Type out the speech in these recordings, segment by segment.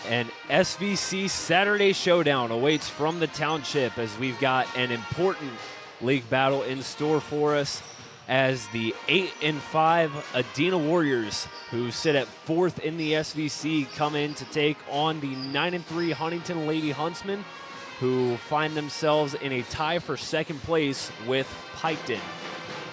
An SVC Saturday showdown awaits from the Township as we've got an important league battle in store for us as the 8-5 Adena Warriors, who sit at 4th in the SVC, come in to take on the 9-3 Huntington Lady Huntsmen, who find themselves in a tie for second place with Piketon.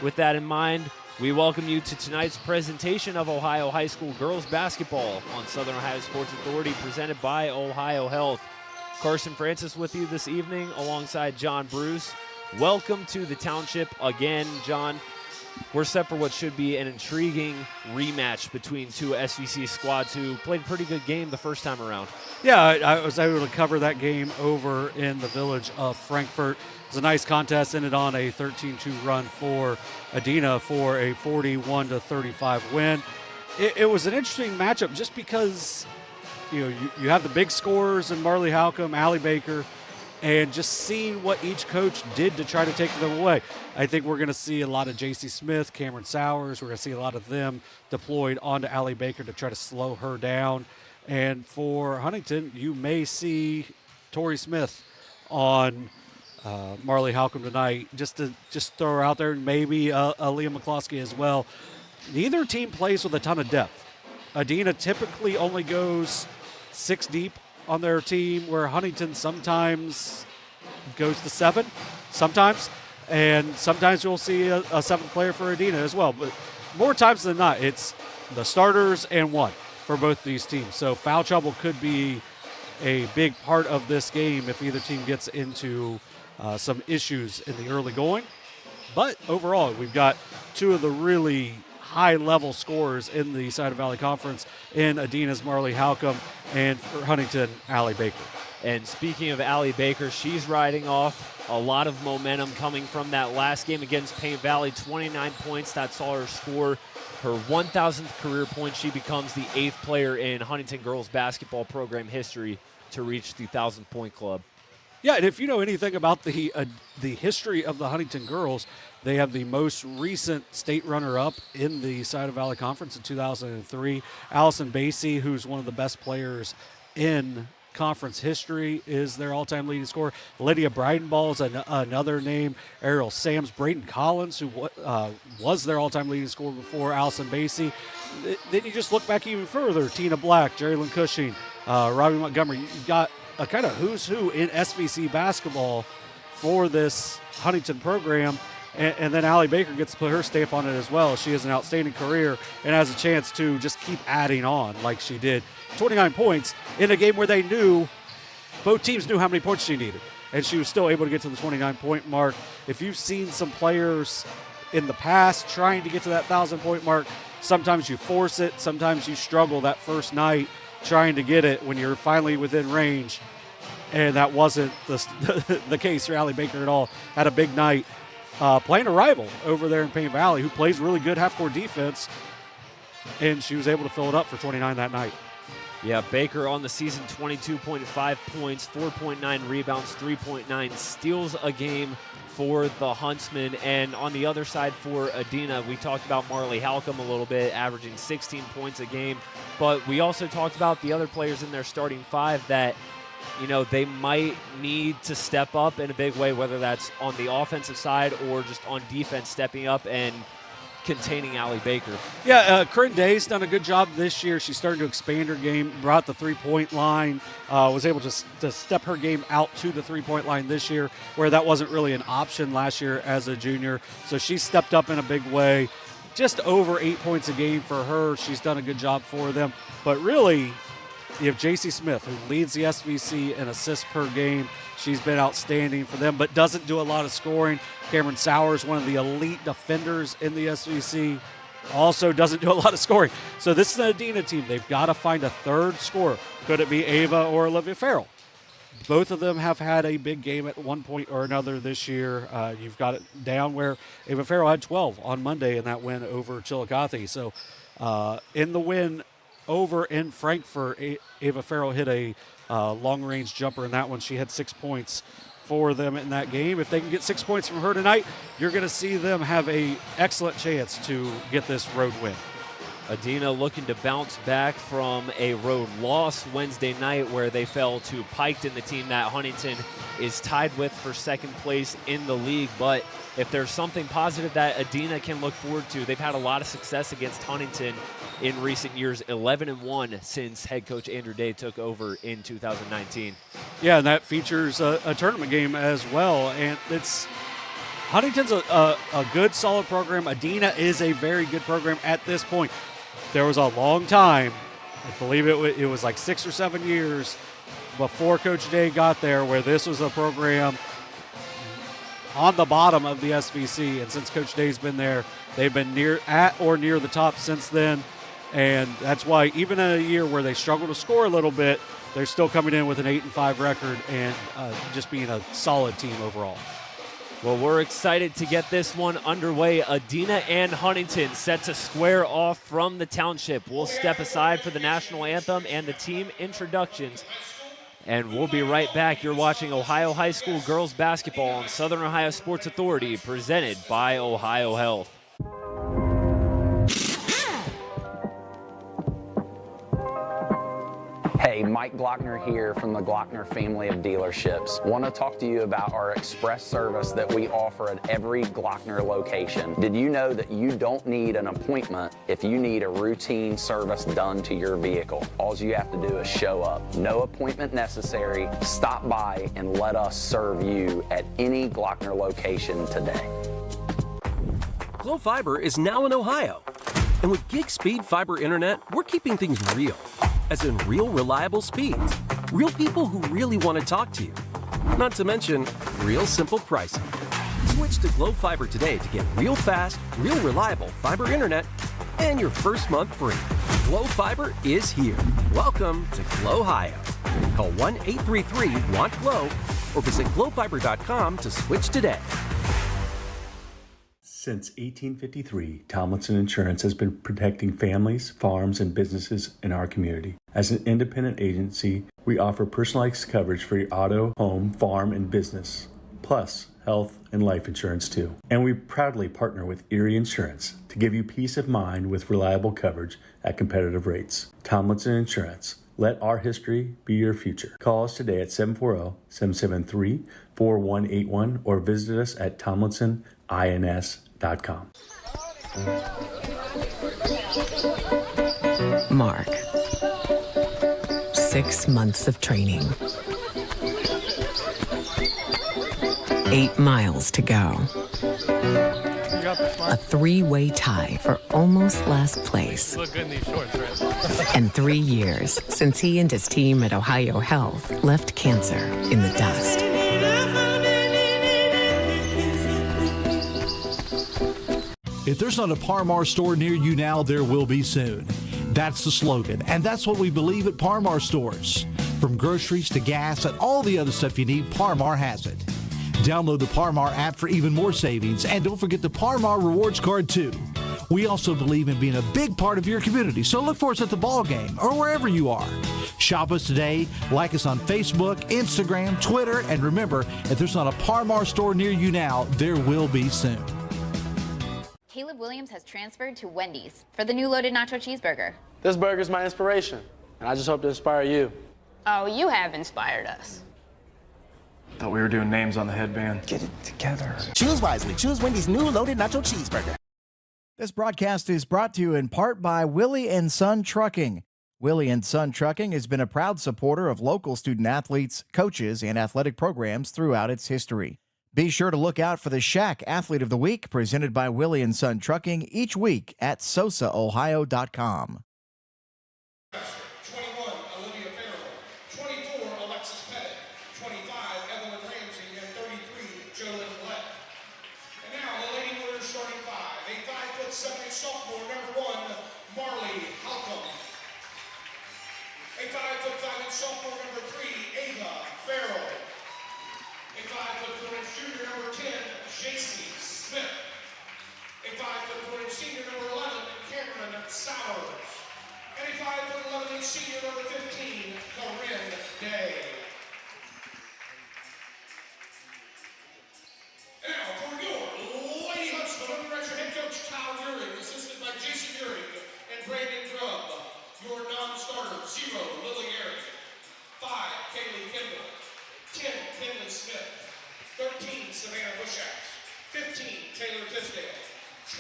With that in mind, we welcome you to tonight's presentation of Ohio High School Girls Basketball on Southern Ohio Sports Authority, presented by Ohio Health. Carson Francis with you this evening alongside John Bruce. Welcome to the Township again, John. We're set for what should be an intriguing rematch between two SVC squads who played a pretty good game the first time around. Yeah, I was able to cover that game over in the village of Frankfort. It was a nice contest, ended on a 13-2 run for Adena for a 41-35 win. It was an interesting matchup just because you have the big scorers in Marley Halcomb, Allie Baker, and just seeing what each coach did to try to take them away. I think we're going to see a lot of J.C. Smith, Cameron Sowers. We're going to see a lot of them deployed onto Allie Baker to try to slow her down. And for Huntington, you may see Tori Smith on Marley Halcomb tonight, just to throw her out there, and maybe Leah McCloskey as well. Neither team plays with a ton of depth. Adena typically only goes 6 deep on their team, where Huntington sometimes goes to 7, and sometimes you'll see a 7th player for Adena as well. But more times than not, it's the starters and 1 for both these teams. So foul trouble could be a big part of this game if either team gets into some issues in the early going. But overall, we've got 2 of the really high-level scorers in the Cider Valley Conference in Adena's Marley Halcomb and for Huntington, Allie Baker. And speaking of Allie Baker, she's riding off a lot of momentum coming from that last game against Paint Valley. 29 points, that saw her score her 1,000th career point. She becomes the 8th player in Huntington girls basketball program history to reach the 1,000-point club. Yeah, and if you know anything about the history of the Huntington girls, they have the most recent state runner-up in the Cider Valley Conference in 2003. Allison Basie, who's one of the best players in conference history, is their all-time leading scorer. Lydia Breidenball is another name. Ariel Sams, Braden Collins, who was their all-time leading scorer before Allison Basie. Then you just look back even further. Tina Black, Jerry Lynn Cushing, Robbie Montgomery. You've got a kind of who's who in SVC basketball for this Huntington program. And then Allie Baker gets to put her stamp on it as well. She has an outstanding career and has a chance to just keep adding on like she did. 29 points in a game where they knew, both teams knew how many points she needed. And she was still able to get to the 29-point mark. If you've seen some players in the past trying to get to that 1,000-point mark, sometimes you force it, sometimes you struggle that first night trying to get it when you're finally within range. And that wasn't the case for Allie Baker at all. Had a big night. Playing a rival over there in Paint Valley who plays really good half-court defense, and she was able to fill it up for 29 that night. Yeah, Baker on the season, 22.5 points, 4.9 rebounds, 3.9 steals a game for the Huntsmen. And on the other side for Adena, we talked about Marley Halcomb a little bit, averaging 16 points a game. But we also talked about the other players in their starting 5 that, they might need to step up in a big way, whether that's on the offensive side or just on defense, stepping up and containing Allie Baker. Yeah, Corinne Day's done a good job this year. She's starting to expand her game, brought the three-point line, was able to step her game out to the three-point line this year, where that wasn't really an option last year as a junior. So she stepped up in a big way. Just over 8 points a game for her. She's done a good job for them. But really, you have J.C. Smith, who leads the SVC in assists per game. She's been outstanding for them, but doesn't do a lot of scoring. Cameron Sowers, one of the elite defenders in the SVC, also doesn't do a lot of scoring. So this is the Adena team. They've got to find a third scorer. Could it be Ava or Olivia Farrell? Both of them have had a big game at one point or another this year. You've got it down where Ava Farrell had 12 on Monday in that win over Chillicothe. So in the win over in Frankfort, Ava Farrell hit a long-range jumper in that one. She had 6 points for them in that game. If they can get 6 points from her tonight, you're going to see them have an excellent chance to get this road win. Adena looking to bounce back from a road loss Wednesday night where they fell to Piketon, the team that Huntington is tied with for second place in the league. But if there's something positive that Adena can look forward to, they've had a lot of success against Huntington in recent years, 11-1 since head coach Andrew Day took over in 2019. Yeah, and that features a tournament game as well. And Huntington's a good, solid program. Adena is a very good program at this point. There was a long time, I believe it was like 6 or 7 years before Coach Day got there, where this was a program on the bottom of the SVC. And since Coach Day's been there, they've been at or near the top since then. And that's why even in a year where they struggle to score a little bit, they're still coming in with an 8-5 record and just being a solid team overall. Well, we're excited to get this one underway. Adena and Huntington set to square off from the township. We'll step aside for the national anthem and the team introductions, and we'll be right back. You're watching Ohio High School girls basketball on Southern Ohio Sports Authority, presented by Ohio Health. Hey, Mike Glockner here from the Glockner family of dealerships. Want to talk to you about our express service that we offer at every Glockner location. Did you know that you don't need an appointment if you need a routine service done to your vehicle? All you have to do is show up. No appointment necessary. Stop by and let us serve you at any Glockner location today. Glo Fiber is now in Ohio. And with gig speed fiber internet, we're keeping things real. As in real, reliable speeds. Real people who really want to talk to you. Not to mention, real simple pricing. Switch to Glo Fiber today to get real fast, real reliable fiber internet and your first month free. Glo Fiber is here. Welcome to Glo Ohio. Call 1-833-WANT-GLO or visit glofiber.com to switch today. Since 1853, Tomlinson Insurance has been protecting families, farms, and businesses in our community. As an independent agency, we offer personalized coverage for your auto, home, farm, and business, plus health and life insurance too. And we proudly partner with Erie Insurance to give you peace of mind with reliable coverage at competitive rates. Tomlinson Insurance. Let our history be your future. Call us today at 740-773-4181 or visit us at tomlinsonins.com. Mark. 6 months of training. 8 miles to go. A 3-way tie for almost last place. You look good in these shorts, right? And 3 years since he and his team at Ohio Health left cancer in the dust. If there's not a Par-Mar store near you now, there will be soon. That's the slogan, and that's what we believe at Par-Mar stores. From groceries to gas and all the other stuff you need, Par-Mar has it. Download the Par-Mar app for even more savings, and don't forget the Par-Mar rewards card too. We also believe in being a big part of your community, so look for us at the ball game or wherever you are. Shop us today, like us on Facebook, Instagram, Twitter, and remember, if there's not a Par-Mar store near you now, there will be soon. Caleb Williams has transferred to Wendy's for the new loaded nacho cheeseburger. This burger's my inspiration, and I just hope to inspire you. Oh, you have inspired us. Thought we were doing names on the headband. Get it together. Choose wisely. Choose Wendy's new loaded nacho cheeseburger. This broadcast is brought to you in part by Willie & Son Trucking. Willie & Son Trucking has been a proud supporter of local student athletes, coaches, and athletic programs throughout its history. Be sure to look out for the Shack Athlete of the Week presented by Willie & Son Trucking each week at sosaohio.com. 21, Olivia Farrell. 24, Alexis Pettit. 25, Evelyn Ramsey. And 33, Jolyn Black. And now the Lady Warriors starting five. A 5'7" sophomore, number 1, Marley Halcomb. A 5'5" sophomore, number 3, Ava Farrell. A 5'4" junior, number 10, JC Smith. A 5'4" senior, number 11, Cameron Sowers. And a 5'11" senior, number 15, Corinne Day. 10, Kinley Smith. 13, Savannah Bushax. 15, Taylor Tisdale.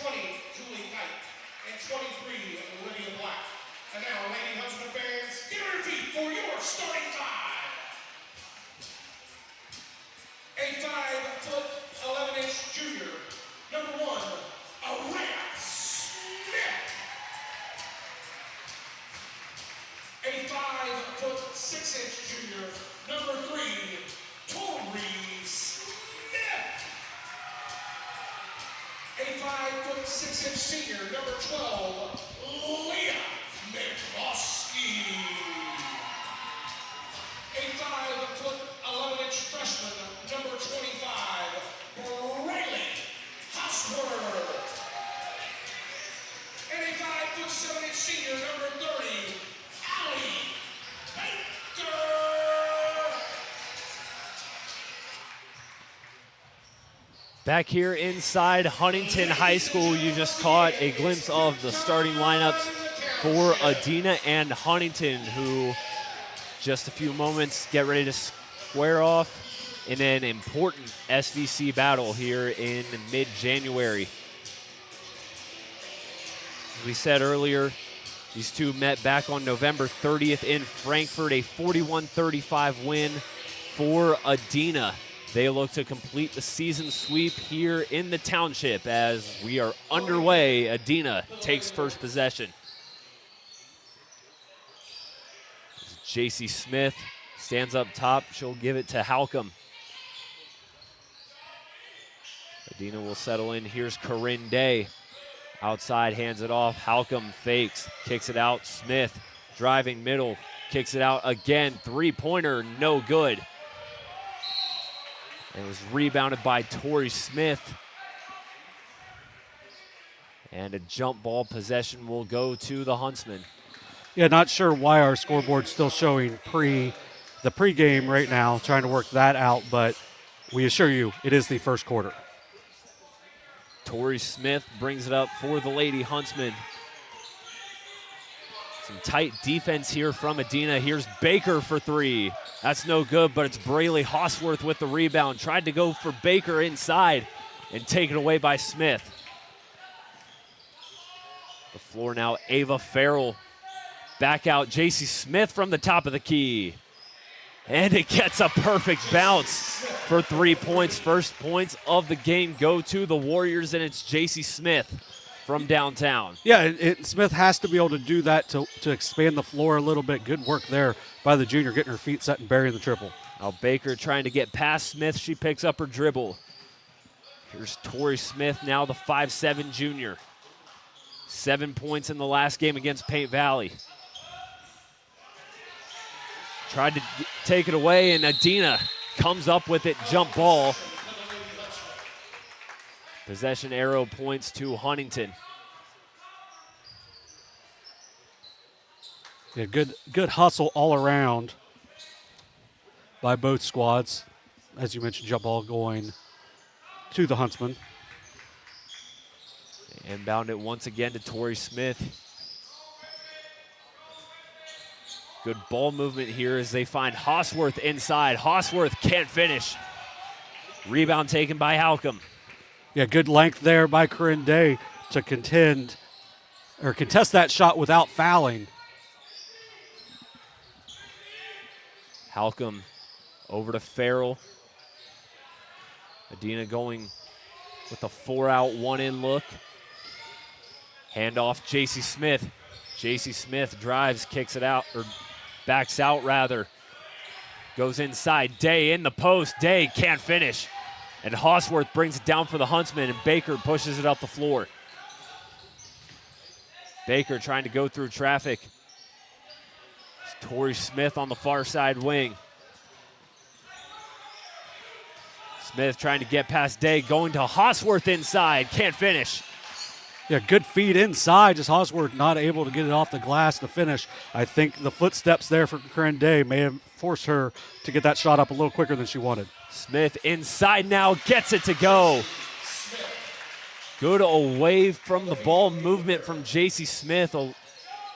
20, Julie Kite. And 23, Olivia Black. And now, Lady Huntsman fans, get on your feet for your starting five. A 5'11" junior, number 1, Adena Smith. A 5'6" junior, number 3, Tori Smith. A 5'6" senior, number 12, Leah McCloskey. A 5'11" freshman, number 25, Rayleigh Houseworth. And a 5'7" senior, number 30, Allie Baker. Back here inside Huntington High School, you just caught a glimpse of the starting lineups for Adena and Huntington, who just a few moments get ready to square off in an important SVC battle here in mid-January. As we said earlier, these two met back on November 30th in Frankfurt, a 41-35 win for Adena. They look to complete the season sweep here in the township as we are underway. Adena takes first possession. JC Smith stands up top. She'll give it to Halcomb. Adena will settle in. Here's Corinne Day. Outside, hands it off. Halcomb fakes, kicks it out. Smith driving middle, kicks it out again. Three-pointer, no good. It was rebounded by Tori Smith. And a jump ball possession will go to the Huntsmen. Yeah, not sure why our scoreboard's still showing the pregame right now, trying to work that out, but we assure you it is the first quarter. Tori Smith brings it up for the Lady Huntsmen. Some tight defense here from Adena. Here's Baker for three. That's no good, but it's Braylee Hosworth with the rebound. Tried to go for Baker inside and taken away by Smith. The floor now, Ava Farrell. Back out, JC Smith from the top of the key. And it gets a perfect bounce for 3 points. First points of the game go to the Warriors, and it's JC Smith from downtown. Yeah, Smith has to be able to do that to expand the floor a little bit. Good work there by the junior, getting her feet set and burying the triple. Now Baker trying to get past Smith. She picks up her dribble. Here's Tori Smith, now the 5'7" junior. 7 points in the last game against Paint Valley. Tried to take it away, and Adena comes up with it, jump ball. Possession arrow points to Huntington. Yeah, good hustle all around by both squads. As you mentioned, jump ball going to the Huntsmen. Inbound it once again to Tori Smith. Good ball movement here as they find Hosworth inside. Hosworth can't finish. Rebound taken by Halcomb. Yeah, good length there by Corinne Day to contest that shot without fouling. Halcomb over to Farrell. Adena going with a 4-out, 1-in look. Handoff, JC Smith. JC Smith drives, kicks it out, or backs out rather. Goes inside, Day in the post. Day can't finish. And Hosworth brings it down for the Huntsmen, and Baker pushes it up the floor. Baker trying to go through traffic. It's Tori Smith on the far side wing. Smith trying to get past Day, going to Hosworth inside, can't finish. Yeah, good feed inside, just Hosworth not able to get it off the glass to finish. I think the footsteps there for Corinne Day may have forced her to get that shot up a little quicker than she wanted. Smith inside now, gets it to go. Good away from the ball movement from JC Smith.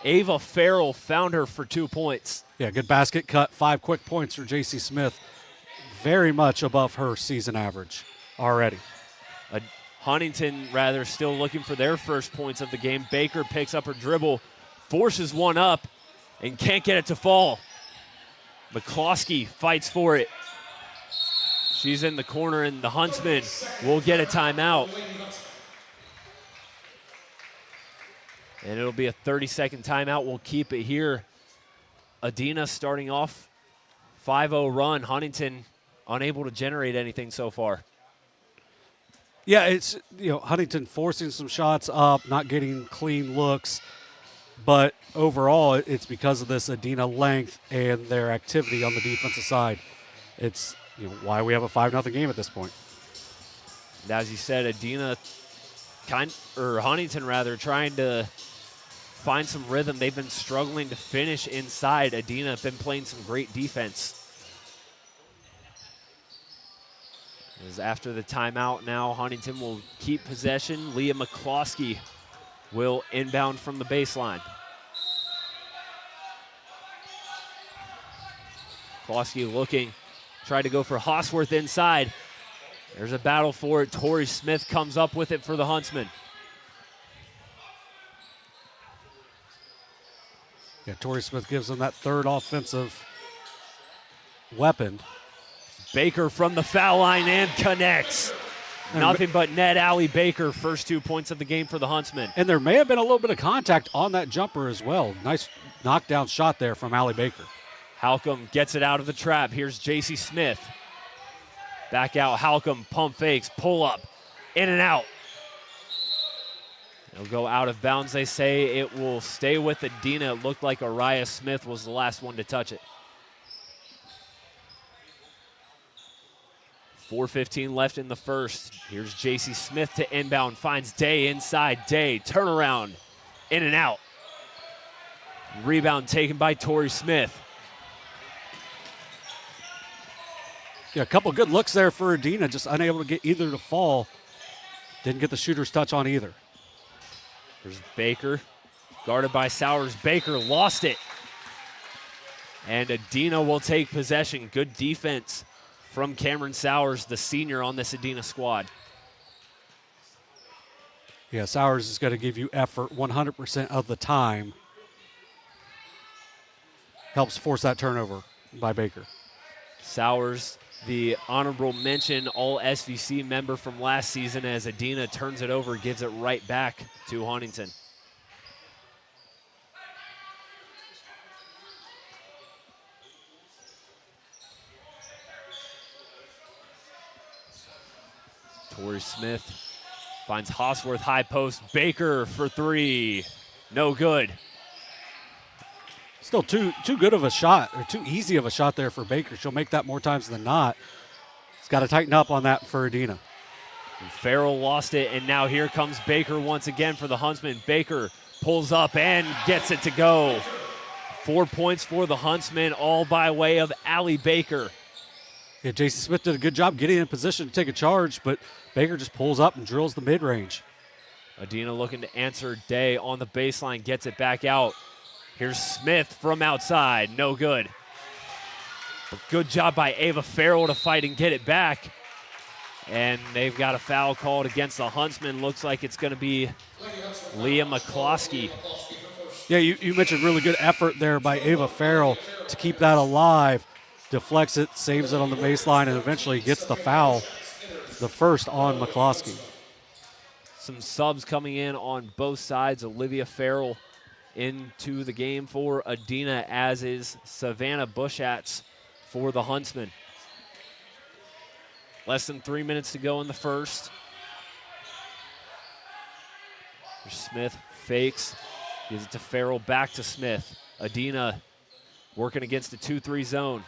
Ava Farrell found her for 2 points. Yeah, good basket cut, 5 quick points for JC Smith. very much above her season average already. Huntington, rather, still looking for their first points of the game. Baker picks up her dribble, forces one up, and can't get it to fall. McCloskey fights for it. She's in the corner, and the Huntsmen will get a timeout. And it'll be a 30-second timeout. We'll keep it here. Adena starting off 5-0 run. Huntington unable to generate anything so far. Yeah, it's, Huntington forcing some shots up, not getting clean looks. But overall, it's because of this Adena length and their activity on the defensive side. It's why we have a 5-0 game at this point. And as you said, Adena, Huntington rather, trying to find some rhythm. They've been struggling to finish inside. Adena have been playing some great defense. As after the timeout now, Huntington will keep possession. Leah McCloskey will inbound from the baseline. McCloskey looking, tried to go for Hosworth inside. There's a battle for it. Tori Smith comes up with it for the Huntsmen. Yeah, Tori Smith gives them that third offensive weapon. Baker from the foul line and connects. Nothing but net. Allie Baker, first 2 points of the game for the Huntsmen. And there may have been a little bit of contact on that jumper as well. Nice knockdown shot there from Allie Baker. Halcomb gets it out of the trap. Here's J.C. Smith. Back out, Halcomb, pump fakes, pull up, in and out. It'll go out of bounds, they say. It will stay with Adena. It looked like Araya Smith was the last one to touch it. 4:15 left in the first. Here's J.C. Smith to inbound, finds Day inside. Day, turnaround, in and out. Rebound taken by Tori Smith. Yeah, a couple good looks there for Adena, just unable to get either to fall. Didn't get the shooter's touch on either. There's Baker, guarded by Sowers. Baker lost it. And Adena will take possession. Good defense from Cameron Sowers, the senior on this Adena squad. Yeah, Sowers is going to give you effort 100% of the time. Helps force that turnover by Baker. Sowers, the honorable mention All-SVC member from last season, as Adena turns it over, gives it right back to Huntington. Tori Smith finds Hosworth, high post. Baker for three. No good. Still too good of a shot, or too easy of a shot there for Baker. She'll make that more times than not. It's got to tighten up on that for Adena. And Farrell lost it, and now here comes Baker once again for the Huntsmen. Baker pulls up and gets it to go. 4 points for the Huntsmen, all by way of Allie Baker. Yeah, J.C. Smith did a good job getting in position to take a charge, but Baker just pulls up and drills the mid-range. Adena looking to answer Day on the baseline, gets it back out. Here's Smith from outside, no good. A good job by Ava Farrell to fight and get it back. And they've got a foul called against the Huntsmen. Looks like it's going to be Leah McCloskey. Yeah, you mentioned really good effort there by Ava Farrell to keep that alive. Deflects it, saves it on the baseline, and eventually gets the foul, the first on McCloskey. Some subs coming in on both sides. Olivia Farrell into the game for Adena, as is Savannah Bushatz for the Huntsmen. Less than 3 minutes to go in the first. Smith fakes, gives it to Farrell, back to Smith. Adena working against a 2-3 zone.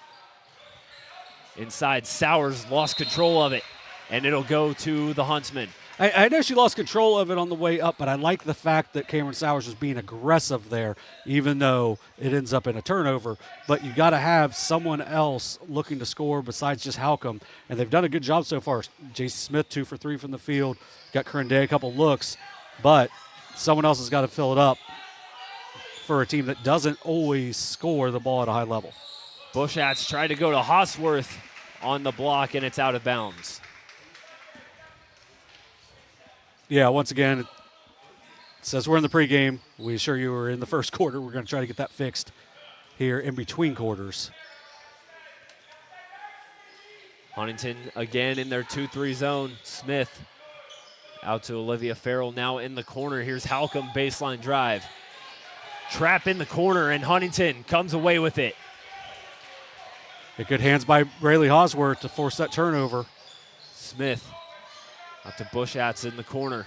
Inside, Sowers lost control of it, and it'll go to the Huntsmen. I know she lost control of it on the way up, but I like the fact that Cameron Sowers was being aggressive there, even though it ends up in a turnover. But you got to have someone else looking to score besides just Halcomb, and they've done a good job so far. J.C. Smith 2 for 3 from the field, got Corinne Day a couple looks, but someone else has got to fill it up for a team that doesn't always score the ball at a high level. Bushatz tried to go to Hosworth on the block, and it's out of bounds. Yeah, once again, it says we're in the pregame. We assure you we're in the first quarter. We're going to try to get that fixed here in between quarters. Huntington again in their 2-3 zone. Smith out to Olivia Farrell, now in the corner. Here's Halcomb, baseline drive. Trap in the corner, and Huntington comes away with it. Good hands by Braylee Hosworth to force that turnover. Smith out to Bushatz in the corner.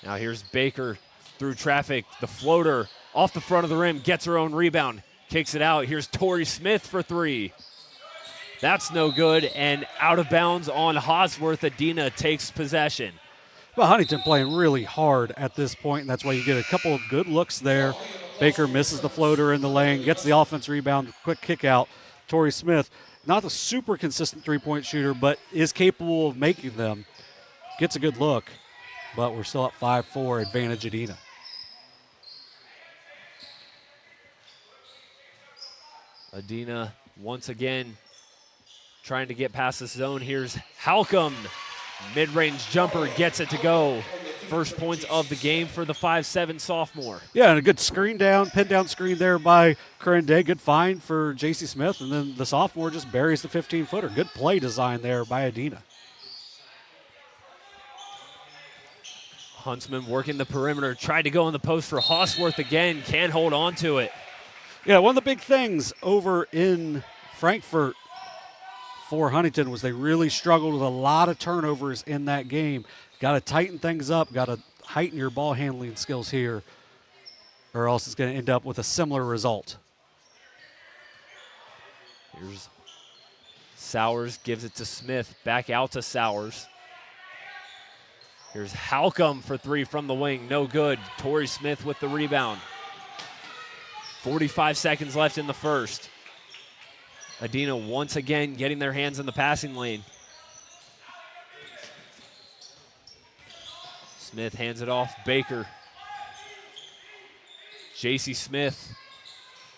Now here's Baker through traffic. The floater off the front of the rim, gets her own rebound, kicks it out. Here's Tori Smith for three. That's no good, and out of bounds on Hosworth. Adena takes possession. Well, Huntington playing really hard at this point, and that's why you get a couple of good looks there. Baker misses the floater in the lane, gets the offense rebound, quick kick out. Tori Smith, not a super consistent three-point shooter, but is capable of making them. Gets a good look, but we're still at 5-4, advantage Adena. Adena once again trying to get past the zone. Here's Halcomb. Mid-range jumper gets it to go. First points of the game for the 5'7" sophomore. Yeah, and a good screen down, pin down screen there by Corinne Day. Good find for J.C. Smith, and then the sophomore just buries the 15-footer. Good play design there by Adena. Huntsman working the perimeter, tried to go in the post for Hosworth again, can't hold on to it. Yeah, one of the big things over in Frankfort for Huntington was they really struggled with a lot of turnovers in that game. Got to tighten things up, got to heighten your ball handling skills here, or else it's going to end up with a similar result. Here's Sowers, gives it to Smith, back out to Sowers. Here's Halcomb for three from the wing, no good. Tori Smith with the rebound. 45 seconds left in the first. Adena once again getting their hands in the passing lane. Smith hands it off, Baker. J.C. Smith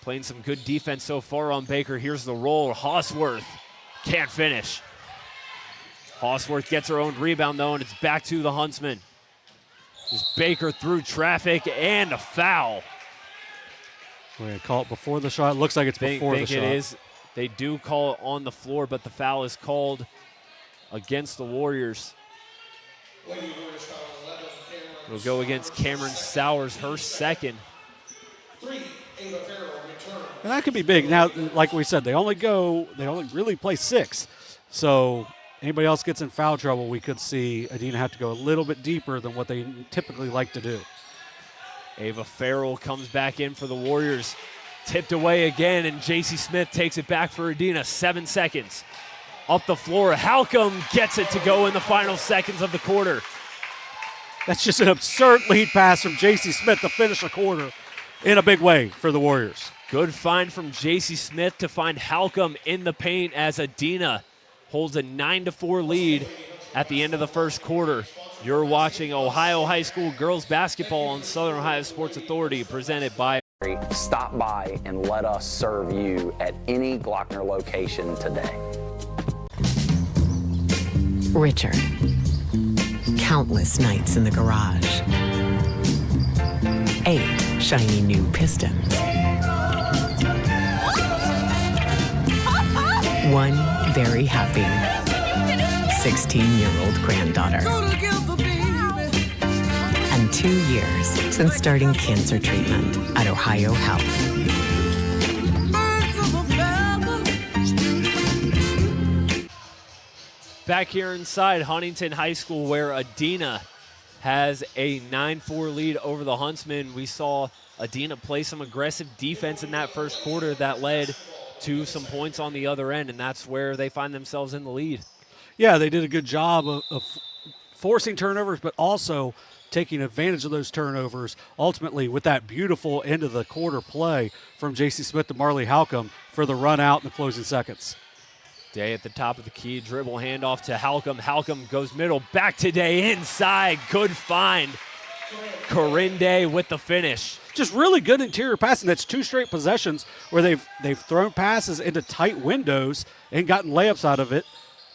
playing some good defense so far on Baker. Here's the roll, Hosworth can't finish. Hosworth gets her own rebound though, and it's back to the Huntsmen. There's Baker through traffic and a foul. We're going to call it before the shot. Looks like it's before the shot. It is. They do call it on the floor, but the foul is called against the Warriors. It'll go against Cameron Sowers, her second. And that could be big. Now, like we said, they only really play six. So anybody else gets in foul trouble, we could see Adena have to go a little bit deeper than what they typically like to do. Ava Farrell comes back in for the Warriors. Tipped away again, and J.C. Smith takes it back for Adena. 7 seconds. Up the floor, Halcomb gets it to go in the final seconds of the quarter. That's just an absurd lead pass from J.C. Smith to finish a quarter in a big way for the Warriors. Good find from J.C. Smith to find Halcomb in the paint as Adena holds a 9-4 lead at the end of the first quarter. You're watching Ohio High School girls basketball on Southern Ohio Sports Authority, presented by. Stop by and let us serve you at any Glockner location today. Richard. Countless nights in the garage. 8 shiny new pistons. 1 very happy 16-year-old granddaughter. And 2 years since starting cancer treatment at Ohio Health. Back here inside Huntington High School, where Adena has a 9-4 lead over the Huntsmen. We saw Adena play some aggressive defense in that first quarter that led to some points on the other end, and that's where they find themselves in the lead. Yeah, they did a good job of forcing turnovers, but also taking advantage of those turnovers, ultimately with that beautiful end of the quarter play from J.C. Smith to Marley Halcomb for the run out in the closing seconds. Day at the top of the key, dribble handoff to Halcomb. Halcomb goes middle, back to Day inside. Good find Corinde with the finish. Just really good interior passing. That's 2 straight possessions where they've thrown passes into tight windows and gotten layups out of it.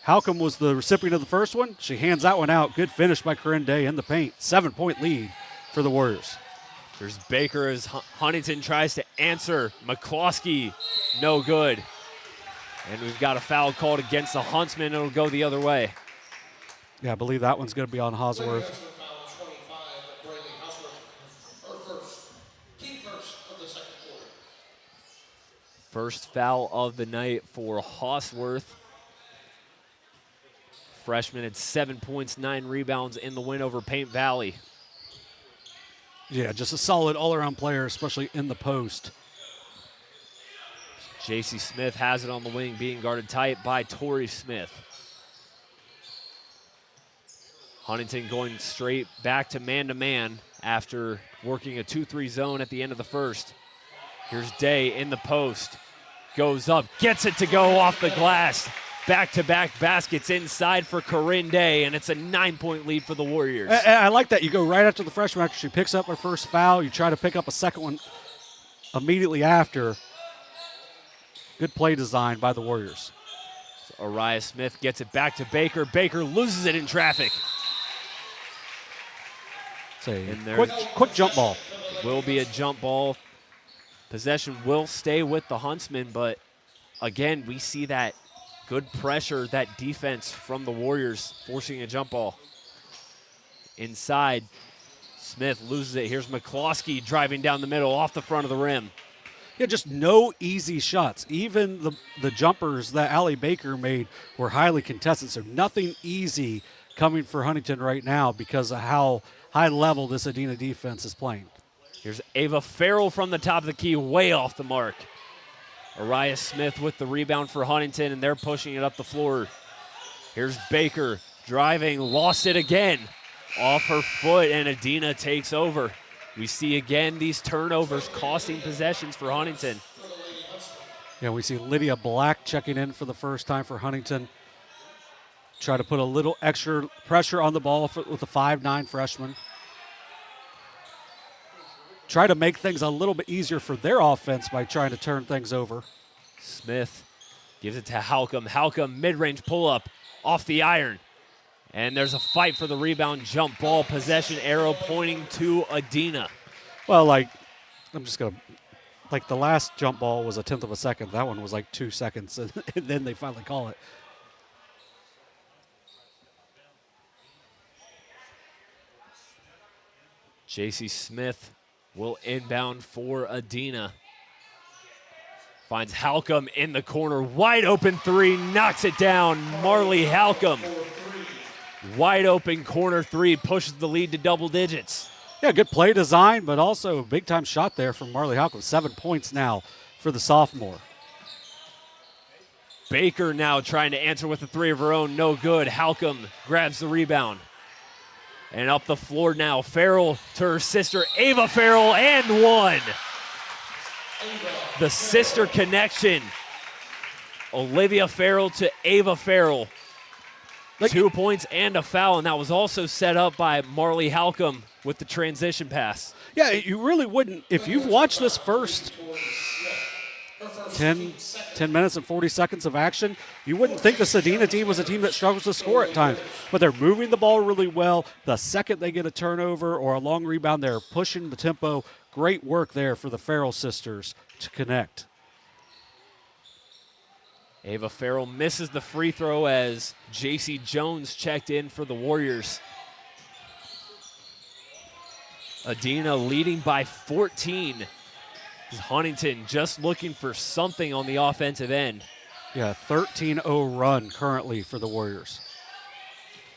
Halcomb was the recipient of the first one. She hands that one out. Good finish by Corinde in the paint. 7-point lead for the Warriors. There's Baker as Huntington tries to answer. McCloskey, no good. And we've got a foul called against the Huntsmen. It'll go the other way. Yeah, I believe that one's going to be on Hosworth. First foul of the night for Hosworth. Freshman had 7 points, 9 rebounds in the win over Paint Valley. Yeah, just a solid all-around player, especially in the post. J.C. Smith has it on the wing, being guarded tight by Tori Smith. Huntington going straight back to man-to-man after working a 2-3 zone at the end of the first. Here's Day in the post. Goes up, gets it to go off the glass. Back-to-back baskets inside for Corinde, and it's a 9-point lead for the Warriors. I like that. You go right after the freshman after she picks up her first foul. You try to pick up a second one immediately after. Good play design by the Warriors. So Araya Smith gets it back to Baker. Baker loses it in traffic. Quick jump ball. Will be a jump ball. Possession will stay with the Huntsmen, but again, we see that good pressure, that defense from the Warriors forcing a jump ball. Inside, Smith loses it. Here's McCloskey driving down the middle off the front of the rim. Yeah, just no easy shots. Even the jumpers that Allie Baker made were highly contested, so nothing easy coming for Huntington right now because of how high level this Adena defense is playing. Here's Ava Farrell from the top of the key, way off the mark. Araya Smith with the rebound for Huntington, and they're pushing it up the floor. Here's Baker driving, lost it again. Off her foot, and Adena takes over. We see again these turnovers costing possessions for Huntington. Yeah, we see Lydia Black checking in for the first time for Huntington. Try to put a little extra pressure on the ball with a 5'9" freshman. Try to make things a little bit easier for their offense by trying to turn things over. Smith gives it to Halcomb. Halcomb mid-range pull-up off the iron. And there's a fight for the rebound, jump ball, possession arrow pointing to Adena. Well, the last jump ball was 1/10 of a second. That one was like 2 seconds, and then they finally call it. J.C. Smith will inbound for Adena. Finds Halcomb in the corner. Wide open three, knocks it down. Marley Halcomb. Wide open corner three, pushes the lead to double digits. Yeah, good play design, but also a big-time shot there from Marley Halcomb. 7 points now for the sophomore. Baker now trying to answer with a three of her own. No good. Halcomb grabs the rebound. And up the floor now, Farrell to her sister, Ava Farrell, and one. The sister connection. Olivia Farrell to Ava Farrell. 2 points and a foul, and that was also set up by Marley Halcomb with the transition pass. Yeah, you really wouldn't. If you've watched this first 10 minutes and 40 seconds of action, you wouldn't think the Adena team was a team that struggles to score at times. But they're moving the ball really well. The second they get a turnover or a long rebound, they're pushing the tempo. Great work there for the Farrell sisters to connect. Ava Farrell misses the free throw as J.C. Jones checked in for the Warriors. Adena leading by 14. Huntington just looking for something on the offensive end. Yeah, 13-0 run currently for the Warriors.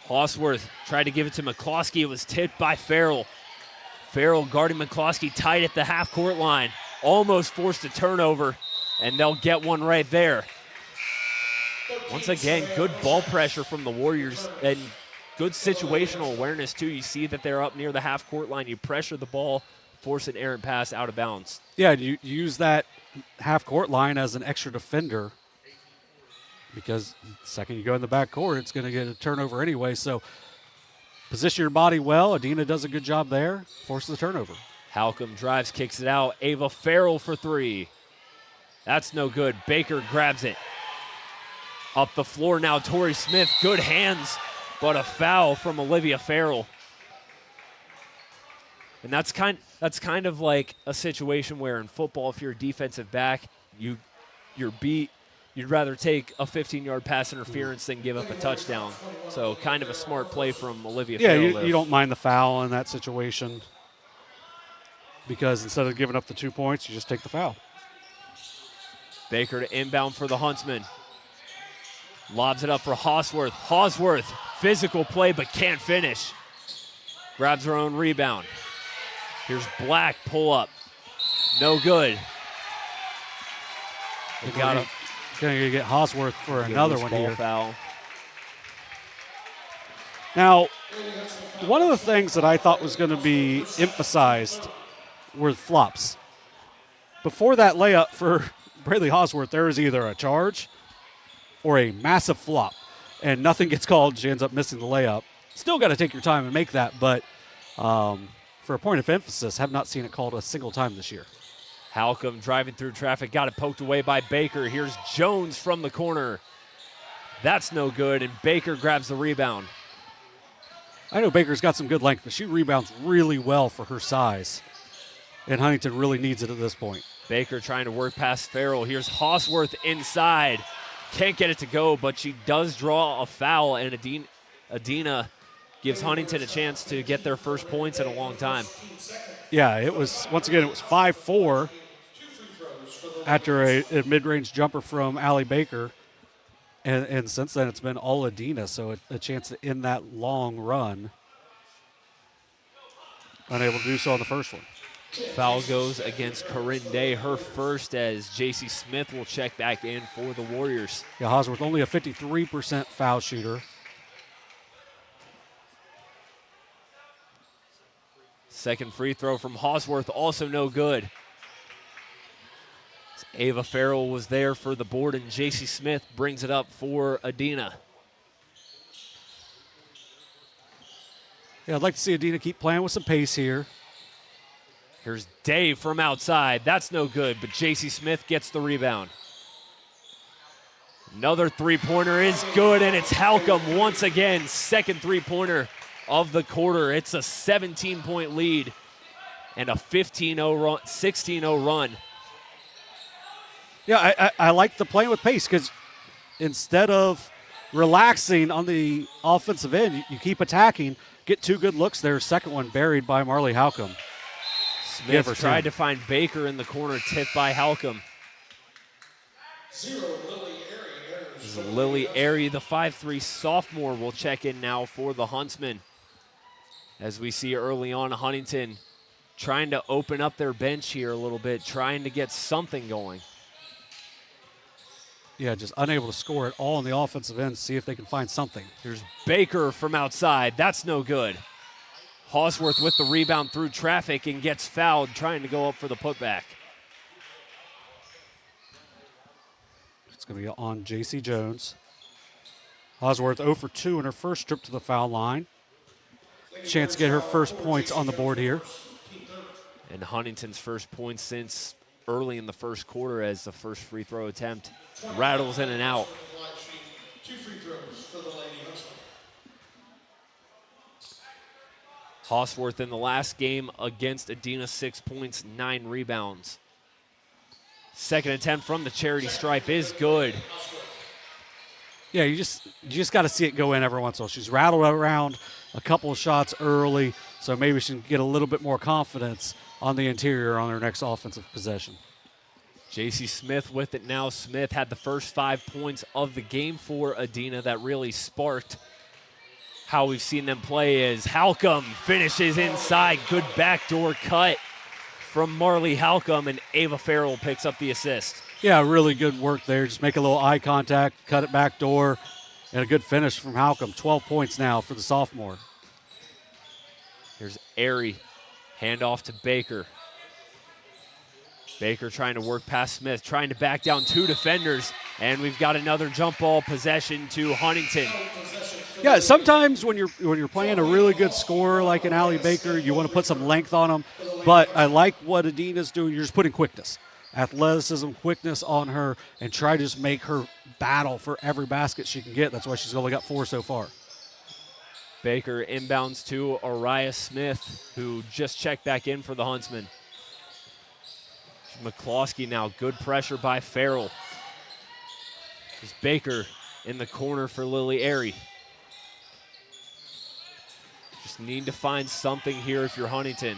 Hosworth tried to give it to McCloskey. It was tipped by Farrell. Farrell guarding McCloskey tight at the half-court line. Almost forced a turnover, and they'll get one right there. Once again, good ball pressure from the Warriors and good situational awareness, too. You see that they're up near the half-court line. You pressure the ball, force an errant pass out of bounds. Yeah, you use that half-court line as an extra defender because the second you go in the backcourt, it's going to get a turnover anyway. So position your body well. Adena does a good job there, forces the turnover. Halcomb drives, kicks it out. Ava Farrell for three. That's no good. Baker grabs it. Up the floor now, Tori Smith. Good hands, but a foul from Olivia Farrell. And that's kind of like a situation where in football, if you're a defensive back, you're beat. You'd rather take a 15-yard pass interference than give up a touchdown. So kind of a smart play from Olivia Farrell. Yeah, you don't mind the foul in that situation because instead of giving up the 2 points, you just take the foul. Baker to inbound for the Huntsmen. Lobs it up for Hosworth. Hosworth, physical play but can't finish. Grabs her own rebound. Here's Black, pull up. No good. Going to get Hosworth for another one here. Foul. Now, one of the things that I thought was going to be emphasized were flops. Before that layup for Braylee Hosworth, there was either a charge or a massive flop, and nothing gets called. She ends up missing the layup. Still got to take your time and make that, but for a point of emphasis, have not seen it called a single time this year. Halcomb driving through traffic, got it poked away by Baker. Here's Jones from the corner. That's no good, and Baker grabs the rebound. I know Baker's got some good length, but she rebounds really well for her size, and Huntington really needs it at this point. Baker trying to work past Farrell. Here's Hosworth inside. Can't get it to go, but she does draw a foul, and Adena gives Huntington a chance to get their first points in a long time. Yeah, it was 5-4 after a mid-range jumper from Allie Baker. And since then, it's been all Adena, so a chance to end that long run. Unable to do so on the first one. Foul goes against Corinne Day, her first, as J.C. Smith will check back in for the Warriors. Yeah, Hosworth only a 53% foul shooter. Second free throw from Hosworth, also no good. Ava Farrell was there for the board, and J.C. Smith brings it up for Adena. Yeah, I'd like to see Adena keep playing with some pace here. Here's Dave from outside. That's no good, but J.C. Smith gets the rebound. Another three-pointer is good, and it's Halcomb once again. Second three-pointer of the quarter. It's a 17-point lead and a 16-0 run. Yeah, I like the playing with pace because instead of relaxing on the offensive end, you keep attacking, get two good looks there. Second one buried by Marley Halcomb. Smith tried to find Baker in the corner, tipped by Halcomb. Lily Airy, the 5'3" sophomore, will check in now for the Huntsmen. As we see early on, Huntington trying to open up their bench here a little bit, trying to get something going. Yeah, just unable to score at all on the offensive end. See if they can find something. Here's Baker from outside. That's no good. Hosworth with the rebound through traffic and gets fouled trying to go up for the putback. It's going to be on J.C. Jones. Hosworth 0 for 2 in her first trip to the foul line. Chance to get her first points on the board here. And Huntington's first points since early in the first quarter as the first free throw attempt rattles in and out. 2 free throws for the Lady Huntsmen. Hosworth in the last game against Adena, 6 points, 9 rebounds. Second attempt from the charity stripe is good. Yeah, you just got to see it go in every once in a while. She's rattled around a couple of shots early, so maybe she can get a little bit more confidence on the interior on her next offensive possession. J.C. Smith with it now. Smith had the first 5 points of the game for Adena that really sparked how we've seen them play as Halcomb finishes inside. Good backdoor cut from Marley Halcomb, and Ava Farrell picks up the assist. Yeah, really good work there. Just make a little eye contact, cut it back door, and a good finish from Halcomb. 12 points now for the sophomore. Here's Airy. Handoff to Baker. Baker trying to work past Smith, trying to back down 2 defenders, and we've got another jump ball possession to Huntington. Yeah, sometimes when you're playing a really good scorer like an Allie Baker, you want to put some length on them. But I like what Adena's doing. You're just putting quickness, athleticism, quickness on her, and try to just make her battle for every basket she can get. That's why she's only got 4 so far. Baker inbounds to Araya Smith, who just checked back in for the Huntsmen. McCloskey now, good pressure by Farrell. There's Baker in the corner for Lily Airy. Just need to find something here if you're Huntington.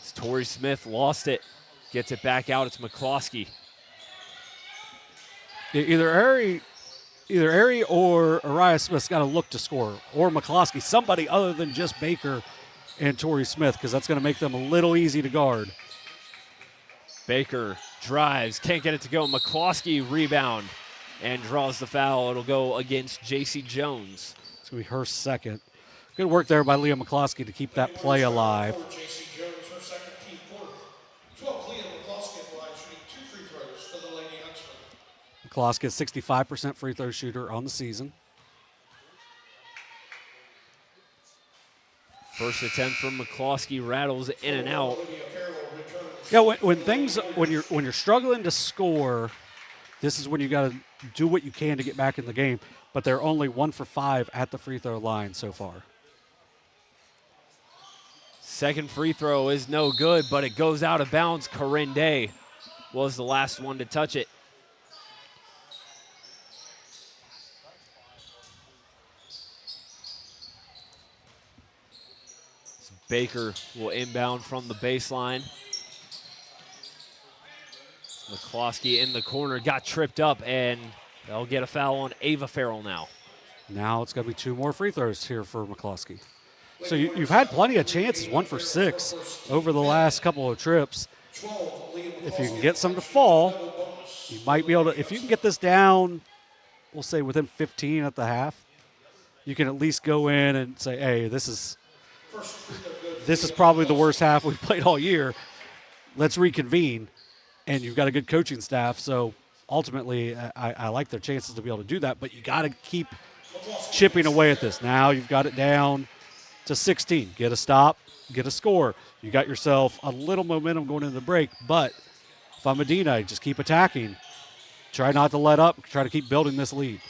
It's Tori Smith, lost it. Gets it back out, it's McCloskey. Either Airy or Araya Smith's got to look to score, or McCloskey, somebody other than just Baker and Tori Smith, because that's going to make them a little easy to guard. Baker drives, can't get it to go. McCloskey rebound and draws the foul. It'll go against J.C. Jones. It's going to be her second. Good work there by Leah McCloskey to keep that play alive. McCloskey is 65% free throw shooter on the season. First attempt from McCloskey rattles in and out. Yeah, when you're struggling to score, this is when you got to do what you can to get back in the game. But they're only 1 for 5 at the free throw line so far. Second free throw is no good, but it goes out of bounds. Corinne Day was the last one to touch it. Baker will inbound from the baseline. McCloskey in the corner, got tripped up, and they'll get a foul on Ava Farrell now. Now it's going to be 2 more free throws here for McCloskey. So you've had plenty of chances, 1 for 6 over the last couple of trips. If you can get some to fall, you might be able to, if you can get this down, we'll say within 15 at the half, you can at least go in and say, hey, this is probably the worst half we've played all year. Let's reconvene. And you've got a good coaching staff, so ultimately I like their chances to be able to do that, but you got to keep chipping away at this. Now you've got it down to 16. Get a stop, get a score. You got yourself a little momentum going into the break, but if I'm Adena, just keep attacking. Try not to let up. Try to keep building this lead.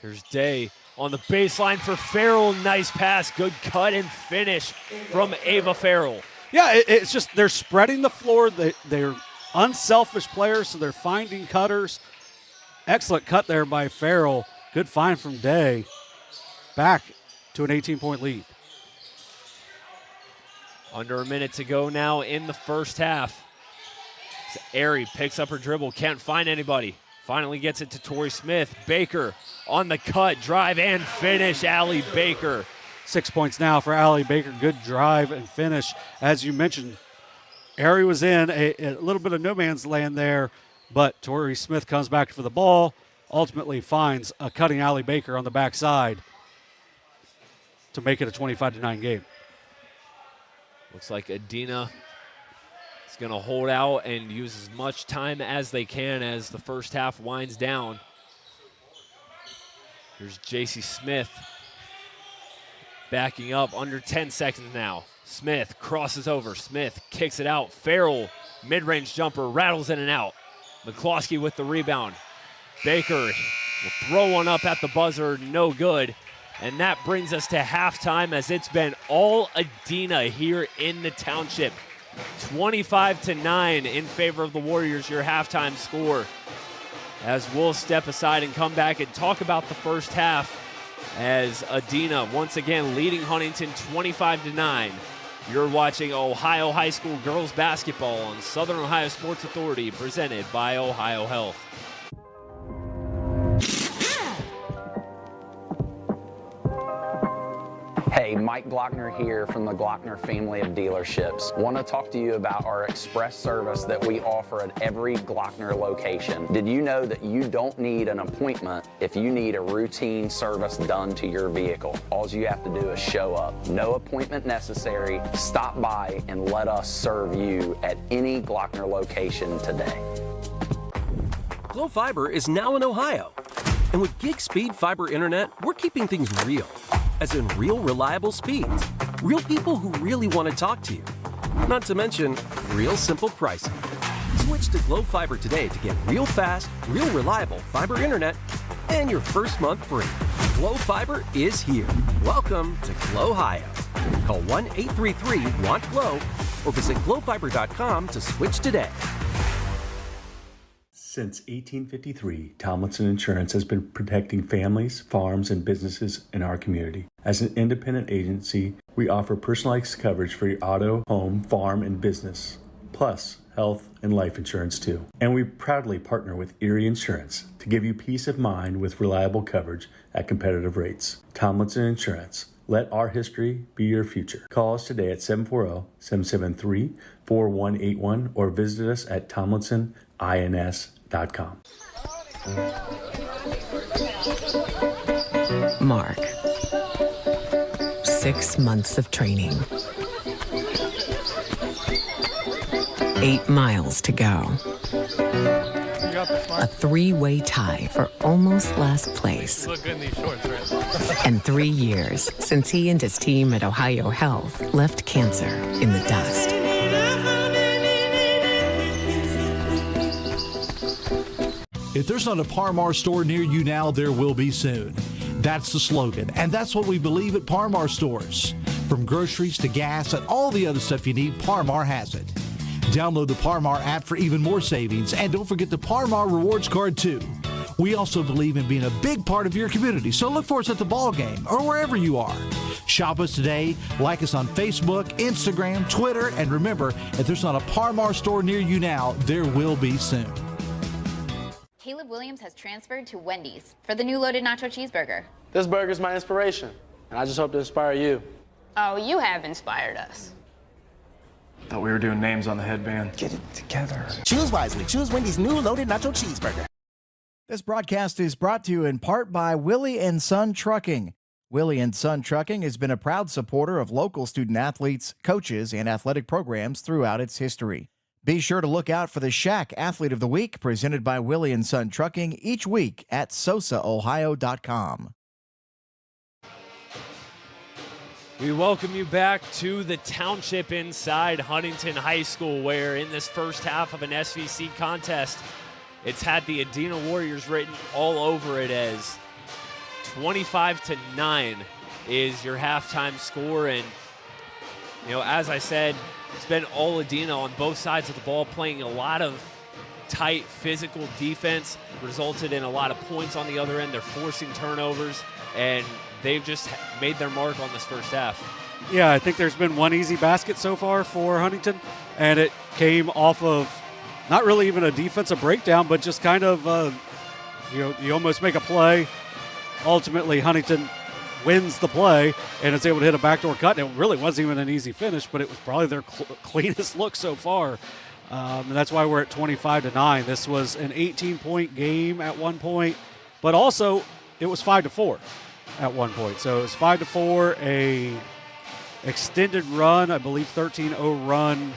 Here's Day on the baseline for Farrell. Nice pass, good cut and finish from Ava Farrell. Yeah, it's just they're spreading the floor. They're unselfish players, so they're finding cutters. Excellent cut there by Farrell. Good find from Day. Back to an 18-point lead. Under a minute to go now in the first half. Airy picks up her dribble, can't find anybody. Finally gets it to Tori Smith. Baker on the cut, drive and finish. Allie Baker. 6 points now for Allie Baker. Good drive and finish. As you mentioned, Airy was in a little bit of no man's land there, but Tori Smith comes back for the ball, ultimately finds a cutting Allie Baker on the backside to make it a 25-9 game. Looks like Adena is going to hold out and use as much time as they can as the first half winds down. Here's J.C. Smith backing up under 10 seconds now. Smith crosses over. Smith kicks it out. Farrell, mid-range jumper, rattles in and out. McCloskey with the rebound. Baker will throw one up at the buzzer, no good. And that brings us to halftime, as it's been all Adena here in the township. 25-9 in favor of the Warriors, your halftime score. As we'll step aside and come back and talk about the first half, as Adena once again leading Huntington 25-9. You're watching Ohio High School girls basketball on Southern Ohio Sports Authority, presented by Ohio Health. Hey, Mike Glockner here from the Glockner family of dealerships. Want to talk to you about our express service that we offer at every Glockner location. Did you know that you don't need an appointment if you need a routine service done to your vehicle? All you have to do is show up. No appointment necessary. Stop by and let us serve you at any Glockner location today. Glow Fiber is now in Ohio. And with gig speed fiber internet, we're keeping things real. As in real, reliable speeds. Real people who really want to talk to you. Not to mention, real simple pricing. Switch to Glow Fiber today to get real fast, real reliable fiber internet and your first month free. Glow Fiber is here. Welcome to Glow-Hio. Call 1-833-WANT-GLOW or visit glowfiber.com to switch today. Since 1853, Tomlinson Insurance has been protecting families, farms, and businesses in our community. As an independent agency, we offer personalized coverage for your auto, home, farm, and business, plus health and life insurance too. And we proudly partner with Erie Insurance to give you peace of mind with reliable coverage at competitive rates. Tomlinson Insurance. Let our history be your future. Call us today at 740-773-4181 or visit us at tomlinsonins.com. Mark. 6 months of training. 8 miles to go. A 3-way tie for almost last place. You look good in these shorts, right? And 3 years since he and his team at Ohio Health left cancer in the dust. If there's not a Par Mar store near you now, there will be soon. That's the slogan, and that's what we believe at Par Mar stores. From groceries to gas and all the other stuff you need, Par Mar has it. Download the Par Mar app for even more savings, and don't forget the Par Mar rewards card too. We also believe in being a big part of your community, so look for us at the ball game or wherever you are. Shop us today, like us on Facebook, Instagram, Twitter, and remember, if there's not a Par Mar store near you now, there will be soon. Caleb Williams has transferred to Wendy's for the new loaded nacho cheeseburger. This burger's my inspiration, and I just hope to inspire you. Oh, you have inspired us. Thought we were doing names on the headband. Get it together. Choose wisely. Choose Wendy's new loaded nacho cheeseburger. This broadcast is brought to you in part by Willie and Son Trucking. Willie and Son Trucking has been a proud supporter of local student athletes, coaches, and athletic programs throughout its history. Be sure to look out for the Shack Athlete of the Week presented by Willie and Son Trucking each week at sosaohio.com. We welcome you back to the township inside Huntington High School, where in this first half of an SVC contest, it's had the Adena Warriors written all over it as 25-9 is your halftime score. And, you know, as I said, it's been all Adena on both sides of the ball, playing a lot of tight physical defense, resulted in a lot of points on the other end. They're forcing turnovers, and they've just made their mark on this first half. Yeah, I think there's been one easy basket so far for Huntington, and it came off of not really even a defensive breakdown, but just kind of, you almost make a play. Ultimately, Huntington wins the play and is able to hit a backdoor cut. And it really wasn't even an easy finish, but it was probably their cleanest look so far. And that's why we're at 25-9. This was an 18-point game at one point, but also it was 5-4 at one point. So it was 5-4, a extended run, I believe 13-0 run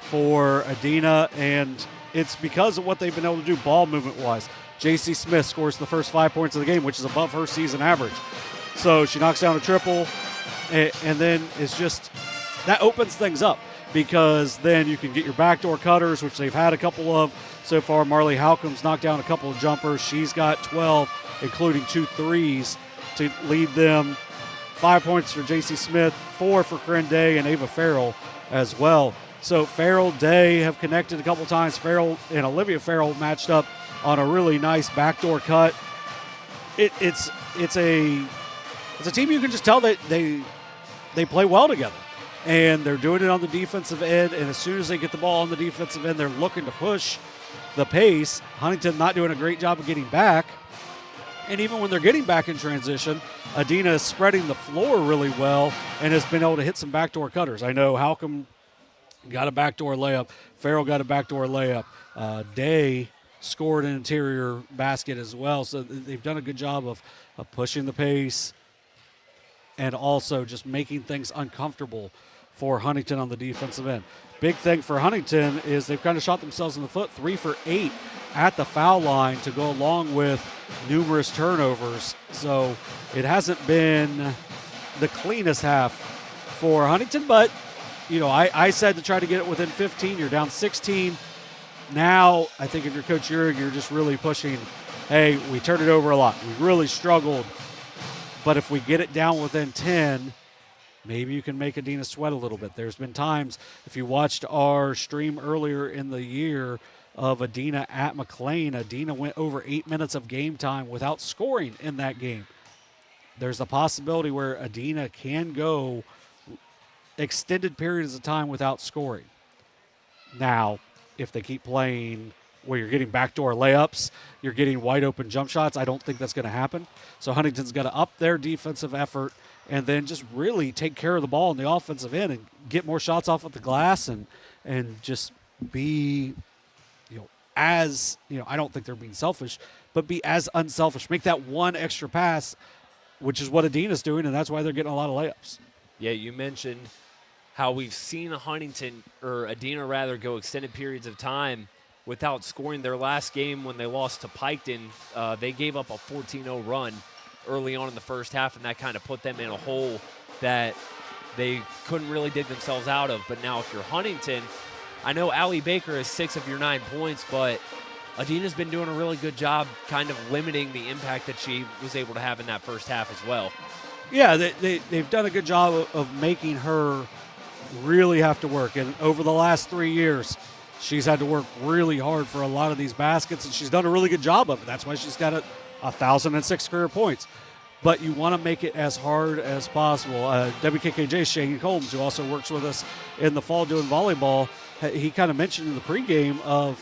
for Adena, and it's because of what they've been able to do ball movement-wise. J.C. Smith scores the first 5 points of the game, which is above her season average. So she knocks down a triple, and then it's just that opens things up because then you can get your backdoor cutters, which they've had a couple of so far. Marley Halcom's knocked down a couple of jumpers. She's got 12, including 2 threes to lead them. 5 points for J.C. Smith, 4 for Corinne Day and Ava Farrell as well. So Farrell, Day have connected a couple times. Farrell and Olivia Farrell matched up on a really nice backdoor cut. It's a team you can just tell that they play well together. And they're doing it on the defensive end, and as soon as they get the ball on the defensive end, they're looking to push the pace. Huntington not doing a great job of getting back. And even when they're getting back in transition, Adena is spreading the floor really well and has been able to hit some backdoor cutters. I know Halcom got a backdoor layup. Farrell got a backdoor layup. Day scored an interior basket as well. So they've done a good job of pushing the pace and also just making things uncomfortable for Huntington on the defensive end. Big thing for Huntington is they've kind of shot themselves in the foot, 3 for 8 at the foul line to go along with numerous turnovers. So it hasn't been the cleanest half for Huntington, but I said to try to get it within 15. You're down 16. Now I think if you're Coach Uhrig, you're just really pushing, hey, we turned it over a lot. We really struggled. But if we get it down within 10, maybe you can make Adena sweat a little bit. There's been times, if you watched our stream earlier in the year of Adena at McLean, Adena went over 8 minutes of game time without scoring in that game. There's a possibility where Adena can go extended periods of time without scoring. Now, if they keep playing where you're getting backdoor layups, you're getting wide open jump shots, I don't think that's going to happen. So Huntington's got to up their defensive effort and then just really take care of the ball in the offensive end and get more shots off of the glass and just be, I don't think they're being selfish, but be as unselfish. Make that one extra pass, which is what Adena's doing, and that's why they're getting a lot of layups. Yeah, you mentioned how we've seen Adena rather, go extended periods of time without scoring. Their last game when they lost to Piketon, they gave up a 14-0 run early on in the first half, and that kind of put them in a hole that they couldn't really dig themselves out of. But now if you're Huntington, I know Allie Baker is 6 of your 9 points, but Adena's been doing a really good job kind of limiting the impact that she was able to have in that first half as well. Yeah, they've done a good job of making her really have to work. And over the last 3 years, she's had to work really hard for a lot of these baskets, and she's done a really good job of it. That's why she's got 1,006 career points. But you want to make it as hard as possible. WKKJ Shane Holmes, who also works with us in the fall doing volleyball, he kind of mentioned in the pregame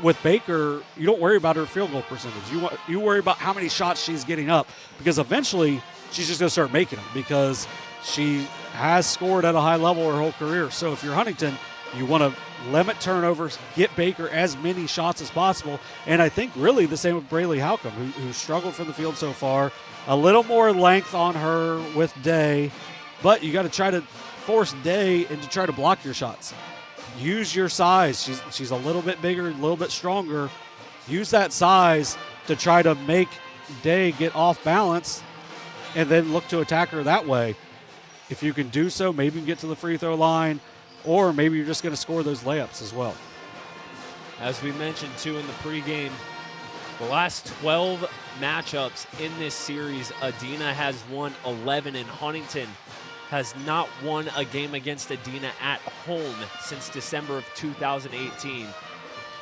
with Baker, you don't worry about her field goal percentage. You worry about how many shots she's getting up, because eventually she's just going to start making them, because she has scored at a high level her whole career. So if you're Huntington, you want to limit turnovers, get Baker as many shots as possible. And I think really the same with Braylee Halcomb, who struggled from the field so far. A little more length on her with Day, but you got to try to force Day and to try to block your shots. Use your size. She's a little bit bigger, a little bit stronger. Use that size to try to make Day get off balance and then look to attack her that way. If you can do so, maybe you get to the free throw line, or maybe you're just going to score those layups as well. As we mentioned, too, in the pregame, the last 12 matchups in this series, Adena has won 11, and Huntington has not won a game against Adena at home since December of 2018.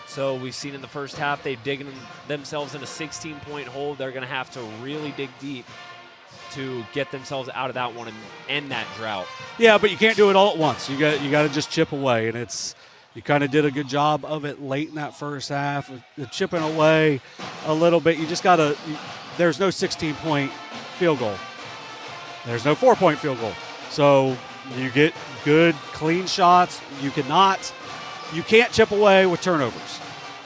So we've seen in the first half they've digged themselves in a 16-point hole. They're going to have to really dig deep to get themselves out of that one and end that drought. Yeah, but you can't do it all at once. You got to just chip away, and you kind of did a good job of it late in that first half, chipping away a little bit. You just got to. There's no 16-point field goal. There's no 4-point field goal. So you get good, clean shots. You can't chip away with turnovers.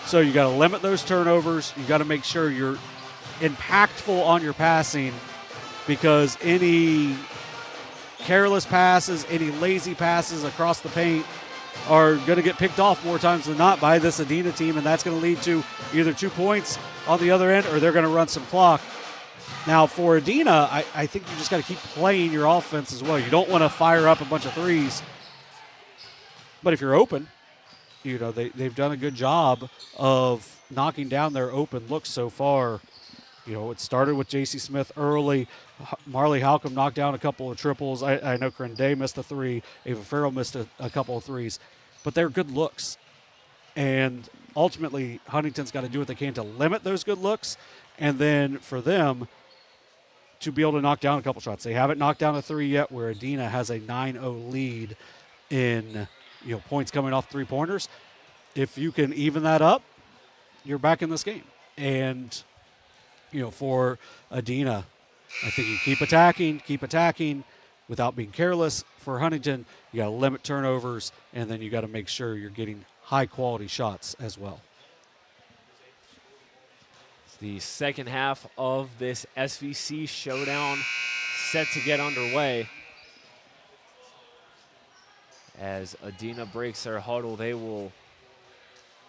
So you got to limit those turnovers. You got to make sure you're impactful on your passing, because any careless passes, any lazy passes across the paint are going to get picked off more times than not by this Adena team, and that's going to lead to either 2 points on the other end, or they're going to run some clock. Now, for Adena, I think you just got to keep playing your offense as well. You don't want to fire up a bunch of threes, but if you're open, they've done a good job of knocking down their open looks so far. It started with J.C. Smith early. Marley Halcomb knocked down a couple of triples. I know Corinne Day missed a 3. Ava Farrell missed a couple of threes. But they're good looks. And ultimately, Huntington's got to do what they can to limit those good looks, and then for them to be able to knock down a couple shots. They haven't knocked down a 3 yet, where Adena has a 9-0 lead in points coming off three-pointers. If you can even that up, you're back in this game. And for Adena, I think you keep attacking without being careless. For Huntington, you got to limit turnovers, and then you got to make sure you're getting high-quality shots as well. The second half of this SVC showdown set to get underway. As Adena breaks their huddle, they will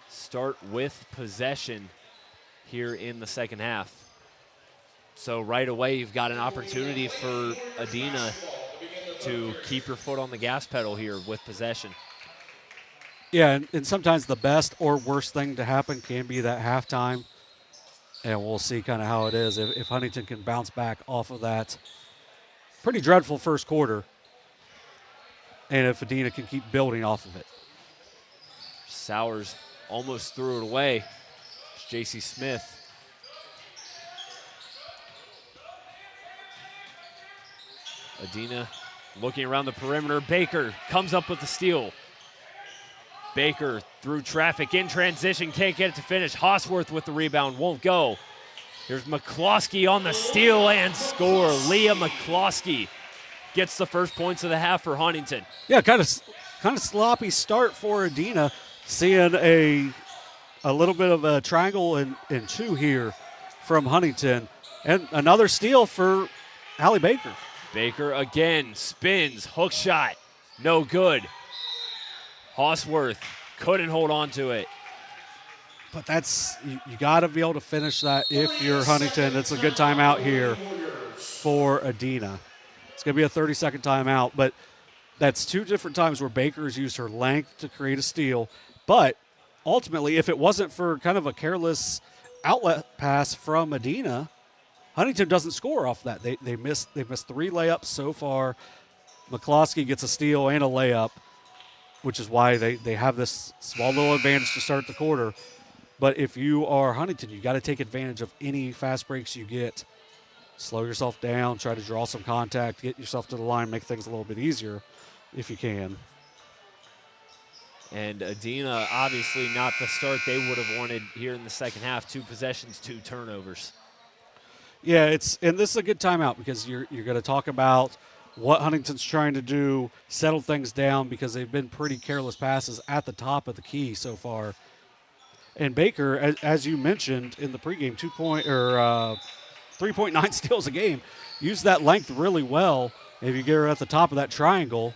start with possession here in the second half. So right away, you've got an opportunity for Adena to keep your foot on the gas pedal here with possession. Yeah, and sometimes the best or worst thing to happen can be that halftime, and we'll see kind of how it is. If Huntington can bounce back off of that pretty dreadful first quarter, and if Adena can keep building off of it. Sowers almost threw it away. It's J.C. Smith. Adena looking around the perimeter. Baker comes up with the steal. Baker through traffic in transition, can't get it to finish. Hosworth with the rebound, won't go. Here's McCloskey on the steal and score. Leah McCloskey gets the first points of the half for Huntington. Yeah, kind of sloppy start for Adena, seeing a little bit of a triangle and two here from Huntington. And another steal for Allie Baker. Baker again, spins, hook shot, no good. Hosworth couldn't hold on to it. But that's, you got to be able to finish that if you're Huntington. It's a good timeout here for Adena. It's going to be a 30-second timeout, but that's two different times where Baker has used her length to create a steal. But ultimately, if it wasn't for kind of a careless outlet pass from Adena, Huntington doesn't score off that. They missed 3 layups so far. McCloskey gets a steal and a layup, which is why they have this small little advantage to start the quarter. But if you are Huntington, you got to take advantage of any fast breaks you get. Slow yourself down, try to draw some contact, get yourself to the line, make things a little bit easier if you can. And Adena, obviously not the start they would have wanted here in the second half. 2 possessions, 2 turnovers. Yeah, and this is a good timeout because you're going to talk about what Huntington's trying to do, settle things down because they've been pretty careless passes at the top of the key so far. And Baker, as you mentioned in the pregame, 3.9 steals a game, used that length really well. If you get her at the top of that triangle,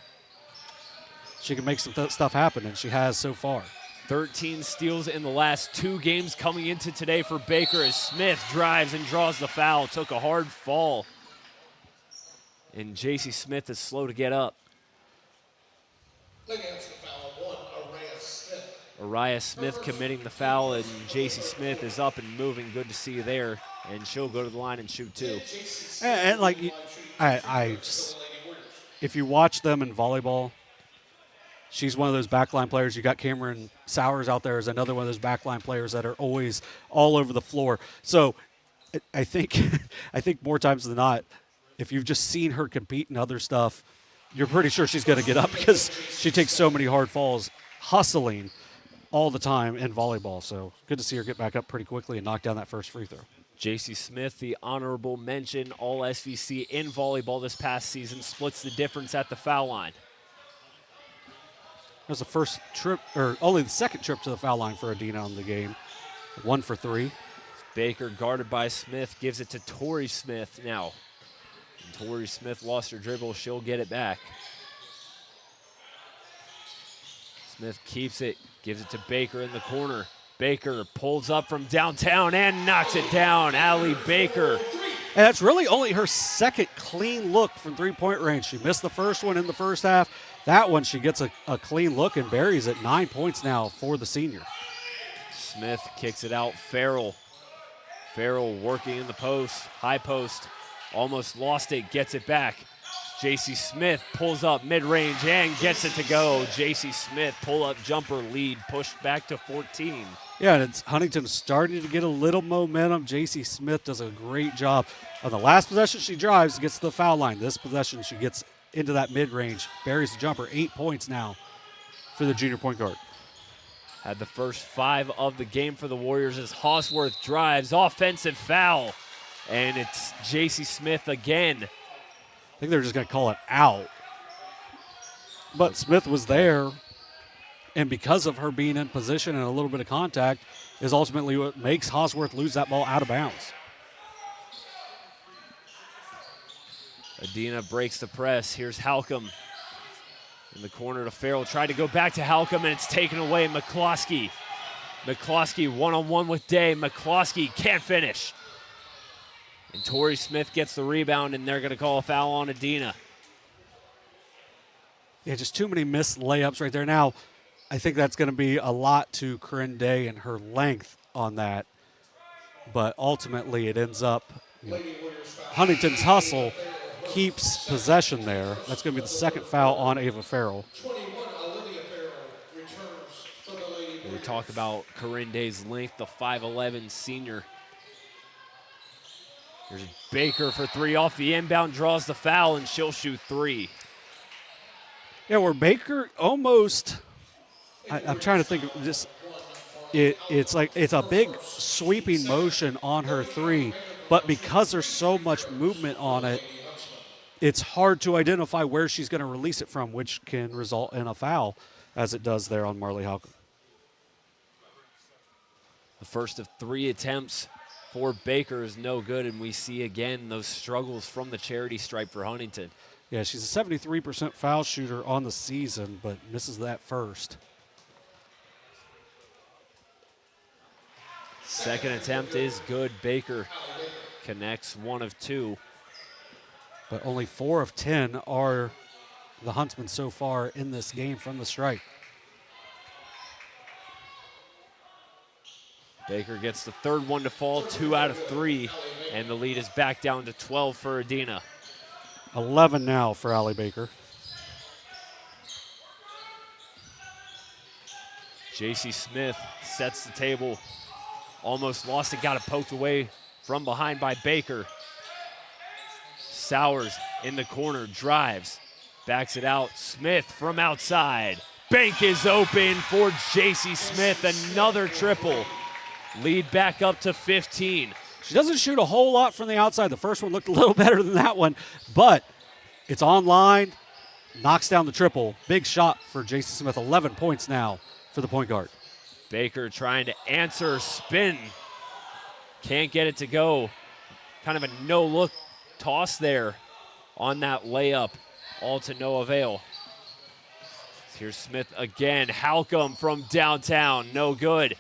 she can make some stuff happen, and she has so far. 13 steals in the last 2 games coming into today for Baker as Smith drives and draws the foul. Took a hard fall. And J.C. Smith is slow to get up. Araya Smith committing the foul, and J.C. Smith is up and moving. Good to see you there. And she'll go to the line and shoot 2. And like, if you watch them in volleyball, she's one of those backline players. You got Cameron Sowers out there as another one of those backline players that are always all over the floor. So I think more times than not, if you've just seen her compete in other stuff, you're pretty sure she's going to get up because she takes so many hard falls, hustling all the time in volleyball. So good to see her get back up pretty quickly and knock down that first free throw. J.C. Smith, the honorable mention, all SVC in volleyball this past season, splits the difference at the foul line. That was the first trip, or only the second trip to the foul line for Adena on the game. 1 for 3. Baker guarded by Smith, gives it to Tori Smith now. And Tori Smith lost her dribble. She'll get it back. Smith keeps it, gives it to Baker in the corner. Baker pulls up from downtown and knocks it down. Allie Baker. And that's really only her second clean look from three-point range. She missed the first one in the first half. That one, she gets a clean look and buries it. 9 points now for the senior. Smith kicks it out. Farrell working in the post, high post. Almost lost it, gets it back. J.C. Smith pulls up mid-range and gets it to go. J.C. Smith pull-up jumper lead pushed back to 14. Yeah, and it's Huntington starting to get a little momentum. J.C. Smith does a great job. On the last possession, she drives, gets to the foul line. This possession, she gets into that mid-range, buries the jumper. 8 points now for the junior point guard. Had the first 5 of the game for the Warriors as Hosworth drives, offensive foul. And it's J.C. Smith again. I think they're just going to call it out. But Smith was there, and because of her being in position and a little bit of contact is ultimately what makes Hosworth lose that ball out of bounds. Adena breaks the press. Here's Halcomb. In the corner to Farrell, tried to go back to Halcomb, and it's taken away. McCloskey one-on-one with Day. McCloskey can't finish. And Torrey Smith gets the rebound, and they're going to call a foul on Adena. Yeah, just too many missed layups right there. Now, I think that's going to be a lot to Corinne Day and her length on that. But ultimately, it ends up, Huntington's hustle keeps possession there. That's going to be the second foul on Ava Farrell. We talk about Corinne Day's length, the 5'11 senior. There's Baker for three off the inbound, draws the foul, and she'll shoot three. Yeah, where Baker almost, I'm trying to think of this. It's like it's a big sweeping motion on her three, but because there's so much movement on it, it's hard to identify where she's going to release it from, which can result in a foul, as it does there on Marley Halcomb. The first of three attempts for Baker is no good, and we see again those struggles from the charity stripe for Huntington. Yeah, she's a 73% foul shooter on the season, but misses that first. Second attempt is good. Baker connects 1 of 2. But only 4 of 10 are the Huntsmen so far in this game from the stripe. Baker gets the third one to fall, 2 out of 3, and the lead is back down to 12 for Adena. 11 now for Allie Baker. J.C. Smith sets the table. Almost lost it, got it poked away from behind by Baker. Sowers in the corner, drives, backs it out. Smith from outside. Bank is open for J.C. Smith, another triple. Lead back up to 15. She doesn't shoot a whole lot from the outside. The first one looked a little better than that one, but it's online, knocks down the triple. Big shot for J.C. Smith, 11 points now for the point guard. Baker trying to answer, spin. Can't get it to go. Kind of a no-look toss there on that layup, all to no avail. Here's Smith again. Halcomb from downtown, no good.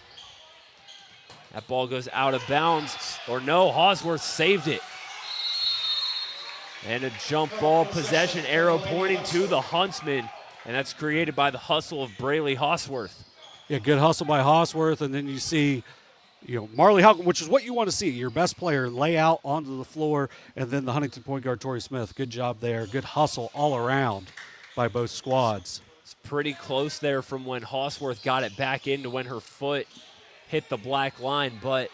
That ball goes out of bounds, or no, Hosworth saved it. And a jump ball possession arrow pointing to the Huntsmen, and that's created by the hustle of Braylee Hosworth. Yeah, good hustle by Hosworth, and then you see, Marley Halcomb, which is what you want to see, your best player lay out onto the floor, and then the Huntington point guard, Torrey Smith. Good job there. Good hustle all around by both squads. It's pretty close there from when Hosworth got it back in to when her foot hit the black line, but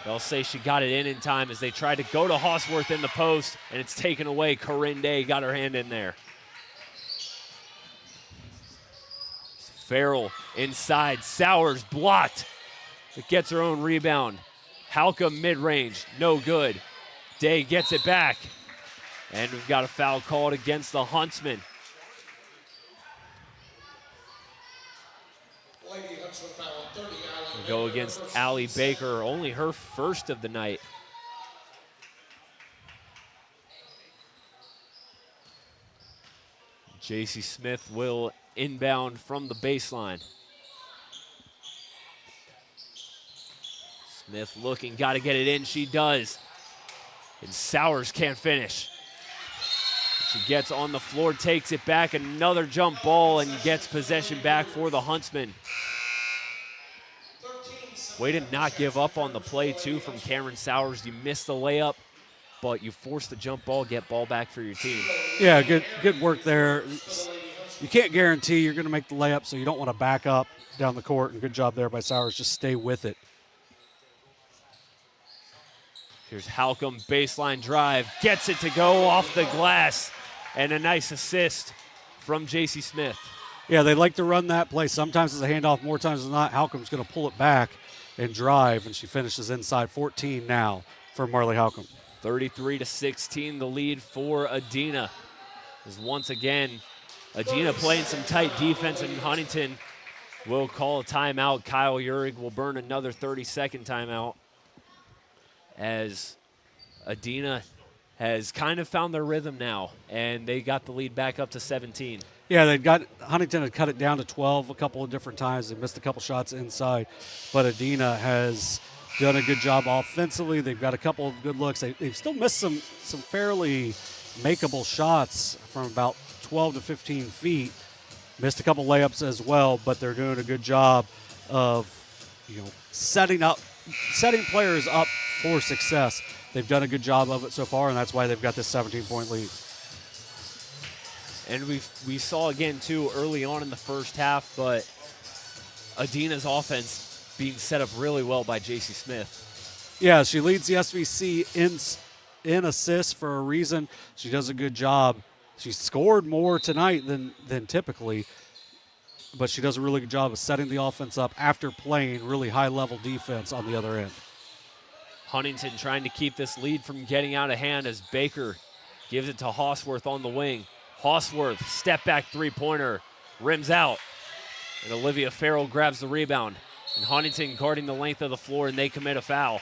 they'll say she got it in time as they tried to go to Hosworth in the post, and it's taken away. Corinne Day got her hand in there. Farrell inside, Sowers blocked. It gets her own rebound. Halcomb mid-range, no good. Day gets it back. And we've got a foul called against the Huntsmen. We'll go against Allie Baker, only her first of the night. J.C. Smith will inbound from the baseline. Smith looking, got to get it in, she does. And Sowers can't finish. She gets on the floor, takes it back, another jump ball, and gets possession back for the Huntsmen. Way to not give up on the play, too, from Cameron Sowers. You missed the layup, but you forced the jump ball, get ball back for your team. Yeah, good work there. You can't guarantee you're going to make the layup, so you don't want to back up down the court, and good job there by Sowers. Just stay with it. Here's Halcomb, baseline drive, gets it to go off the glass, and a nice assist from J.C. Smith. Yeah, they like to run that play. Sometimes it's a handoff, more times than not. Halcomb's going to pull it back and drive, and she finishes inside. 14 now for Marley Halcomb. 33-16, the lead for Adena. As once again, Adena playing some tight defense, and Huntington will call a timeout. Kyle Uhrig will burn another 30-second timeout as Adena has kind of found their rhythm now, and they got the lead back up to 17. Yeah, Huntington had cut it down to 12 a couple of different times. They missed a couple shots inside, but Adena has done a good job offensively. They've got a couple of good looks. They've still missed some fairly makeable shots from about 12 to 15 feet. Missed a couple layups as well, but they're doing a good job of, setting players up for success. They've done a good job of it so far, and that's why they've got this 17-point lead. And we saw again, too, early on in the first half, but Adena's offense being set up really well by J.C. Smith. Yeah, she leads the SVC in assists for a reason. She does a good job. She scored more tonight than typically, but she does a really good job of setting the offense up after playing really high-level defense on the other end. Huntington trying to keep this lead from getting out of hand as Baker gives it to Hosworth on the wing. Hosworth, step-back three-pointer, rims out, and Olivia Farrell grabs the rebound. And Huntington guarding the length of the floor, and they commit a foul.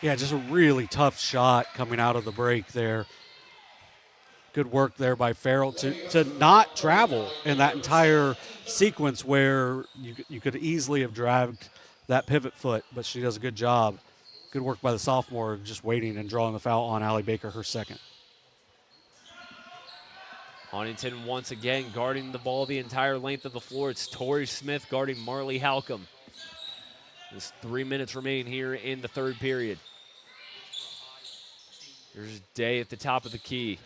Yeah, just a really tough shot coming out of the break there. Good work there by Farrell to not travel in that entire sequence where you could easily have dragged that pivot foot, but she does a good job. Good work by the sophomore, just waiting and drawing the foul on Allie Baker, her second. Huntington once again guarding the ball the entire length of the floor. It's Tori Smith guarding Marley Halcomb. There's 3 minutes remaining here in the third period. Here's Day at the top of the key.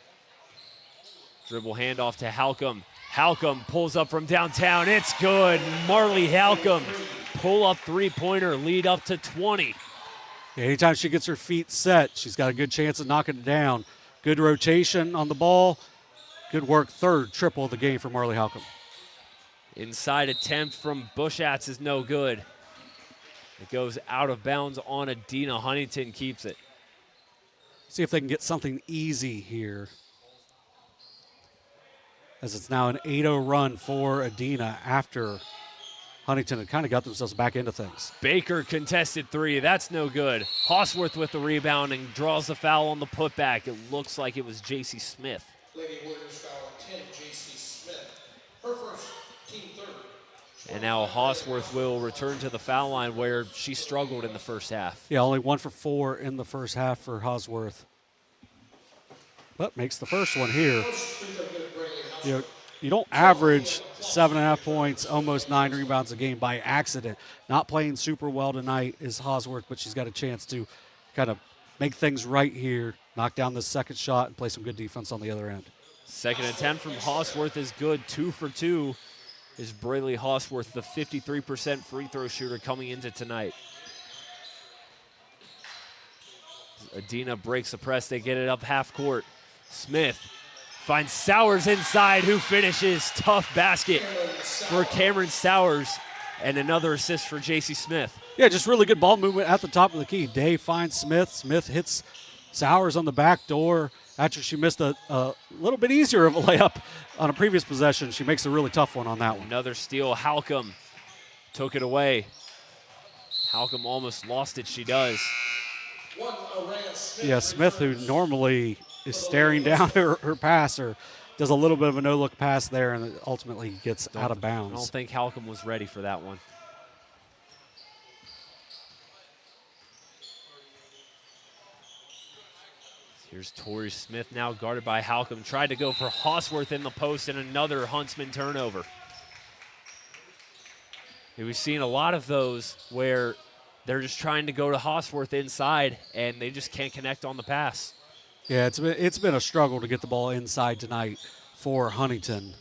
Dribble handoff to Halcomb. Halcomb pulls up from downtown. It's good. Marley Halcomb, pull-up three-pointer, lead up to 20. Yeah, anytime she gets her feet set, she's got a good chance of knocking it down. Good rotation on the ball. Good work. Third triple of the game for Marley Halcomb. Inside attempt from Bushatz is no good. It goes out of bounds on Adena. Huntington keeps it. See if they can get something easy here, as it's now an 8-0 run for Adena after Huntington had kind of got themselves back into things. Baker contested three. That's no good. Hosworth with the rebound and draws the foul on the putback. It looks like it was J.C. Smith. Lady Warriors foul 10, J.C. Smith. Her first, team third. And now Hosworth will return to the foul line where she struggled in the first half. Yeah, only 1 for 4 in the first half for Hosworth. But makes the first one here. You don't average 7.5 points, almost 9 rebounds a game by accident. Not playing super well tonight is Hosworth, but she's got a chance to kind of make things right here, knock down the second shot, and play some good defense on the other end. Second attempt from Hosworth is good. 2 for 2 is Braylee Hosworth, the 53% free throw shooter coming into tonight. Adena breaks the press. They get it up half court. Smith finds Sowers inside, who finishes. Tough basket for Cameron Sowers, and another assist for J.C. Smith. Yeah, just really good ball movement at the top of the key. Day finds Smith. Smith hits Sowers on the back door. After she missed a little bit easier of a layup on a previous possession, she makes a really tough one on that one. Another steal. Halcomb took it away. Halcomb almost lost it. She does. Yeah, Smith, who normally is staring down her passer, does a little bit of a no-look pass there and ultimately gets out of bounds. I don't think Halcomb was ready for that one. Here's Tori Smith now guarded by Halcomb. Tried to go for Hosworth in the post and another Huntsman turnover. And we've seen a lot of those where they're just trying to go to Hosworth inside and they just can't connect on the pass. Yeah, it's been a struggle to get the ball inside tonight for Huntington.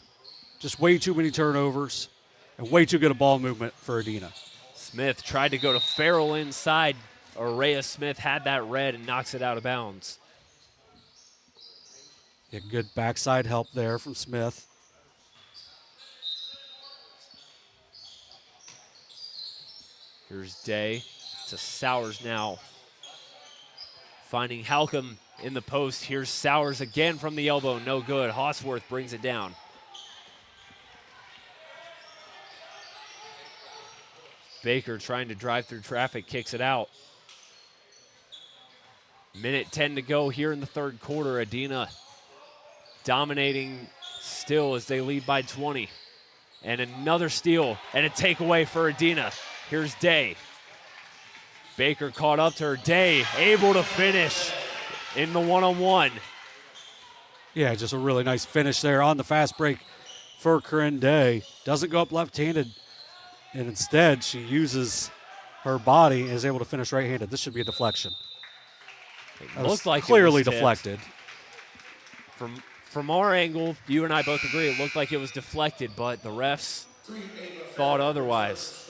Just way too many turnovers and way too good a ball movement for Adena. Smith tried to go to Farrell inside. Araya Smith had that red and knocks it out of bounds. Yeah, good backside help there from Smith. Here's Day to Sowers now. Finding Halcomb in the post. Here's Sowers again from the elbow. No good. Hosworth brings it down. Baker trying to drive through traffic, kicks it out. Minute 10 to go here in the third quarter. Adena dominating still as they lead by 20. And another steal and a takeaway for Adena. Here's Day. Baker caught up to her. Day able to finish in the one-on-one. Yeah, just a really nice finish there on the fast break for Corinne Day. Doesn't go up left-handed, and instead she uses her body and is able to finish right-handed. This should be a deflection. It looked like clearly it was deflected. From our angle, you and I both agree it looked like it was deflected, but the refs thought otherwise.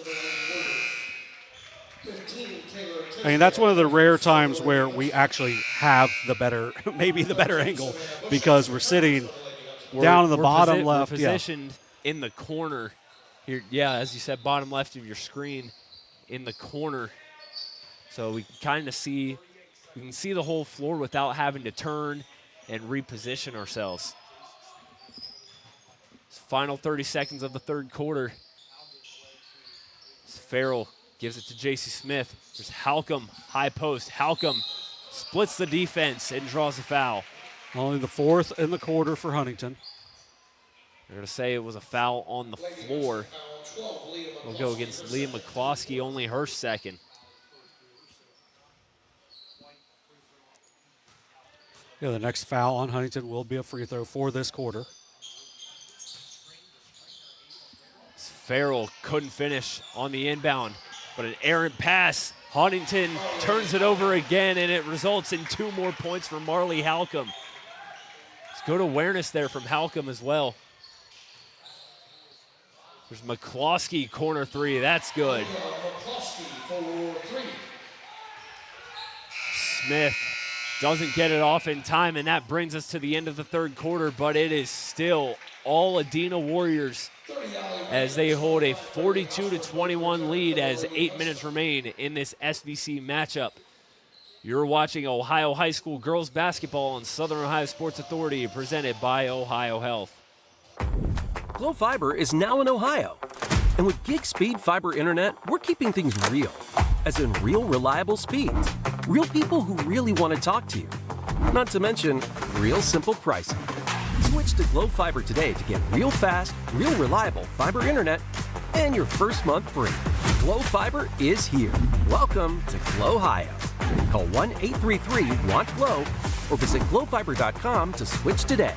I mean, that's one of the rare times where we actually have the better, maybe the better angle, because we're sitting down in the bottom left. We're positioned in the corner here. Yeah, as you said, bottom left of your screen in the corner. So we kind of see, we can see the whole floor without having to turn and reposition ourselves. Final 30 seconds of the third quarter. Farrell gives it to J.C. Smith. There's Halcomb, high post. Halcomb splits the defense and draws a foul. Only the fourth in the quarter for Huntington. They're going to say it was a foul on the floor. We'll go against Leah McCloskey, only her second. Yeah, the next foul on Huntington will be a free throw for this quarter. Farrell couldn't finish on the inbound, but an errant pass. Huntington turns it over again, and it results in 2 more points for Marley Halcomb. It's good awareness there from Halcomb as well. There's McCloskey, corner 3. That's good. Smith doesn't get it off in time, and that brings us to the end of the third quarter, but it is still all Adena Warriors as they hold a 42-21 lead as 8 minutes remain in this SVC matchup. You're watching Ohio High School girls basketball on Southern Ohio Sports Authority, presented by Ohio Health. Glo Fiber is now in Ohio. And with gig speed fiber internet, we're keeping things real. As in real, reliable speeds. Real people who really want to talk to you. Not to mention, real simple pricing. Switch to Glo Fiber today to get real fast, real reliable fiber internet and your first month free. Glo Fiber is here. Welcome to Glo-Hio. Call 1-833-WANT-GLO or visit glofiber.com to switch today.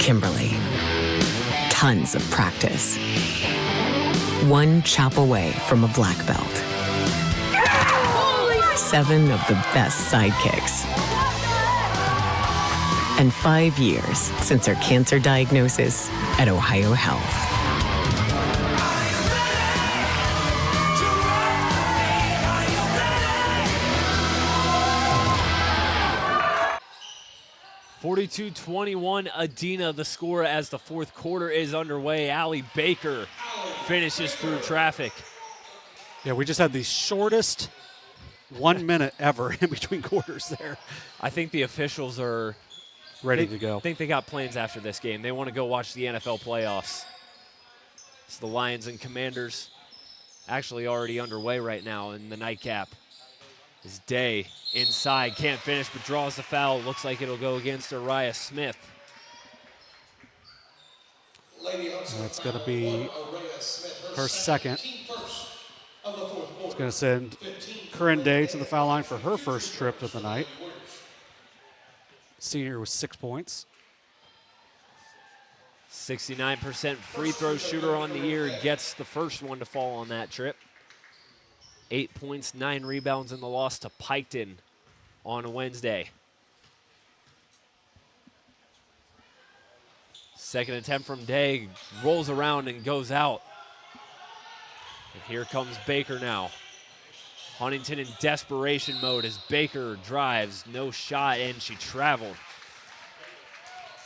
Kimberly. Tons of practice. One chop away from a black belt. 7 of the best sidekicks. And 5 years since her cancer diagnosis at Ohio Health. (42-21) Adena, the score as the fourth quarter is underway. Allie Baker finishes through traffic. Yeah, we just had the shortest 1 minute ever in between quarters there. I think the officials are ready to go. I think they got plans after this game. They want to go watch the NFL playoffs. So the Lions and Commanders actually already underway right now in the nightcap. Is Day inside, can't finish, but draws the foul. Looks like it'll go against Uriah Smith. That's going to be her second. It's going to send Corinne Day to the foul line for her first trip of the night. Senior with 6 points. 69% free throw shooter on the year, gets the first one to fall on that trip. 8 points, 9 rebounds in the loss to Piketon on Wednesday. Second attempt from Day, rolls around and goes out. And here comes Baker now. Huntington in desperation mode as Baker drives, no shot, and she traveled.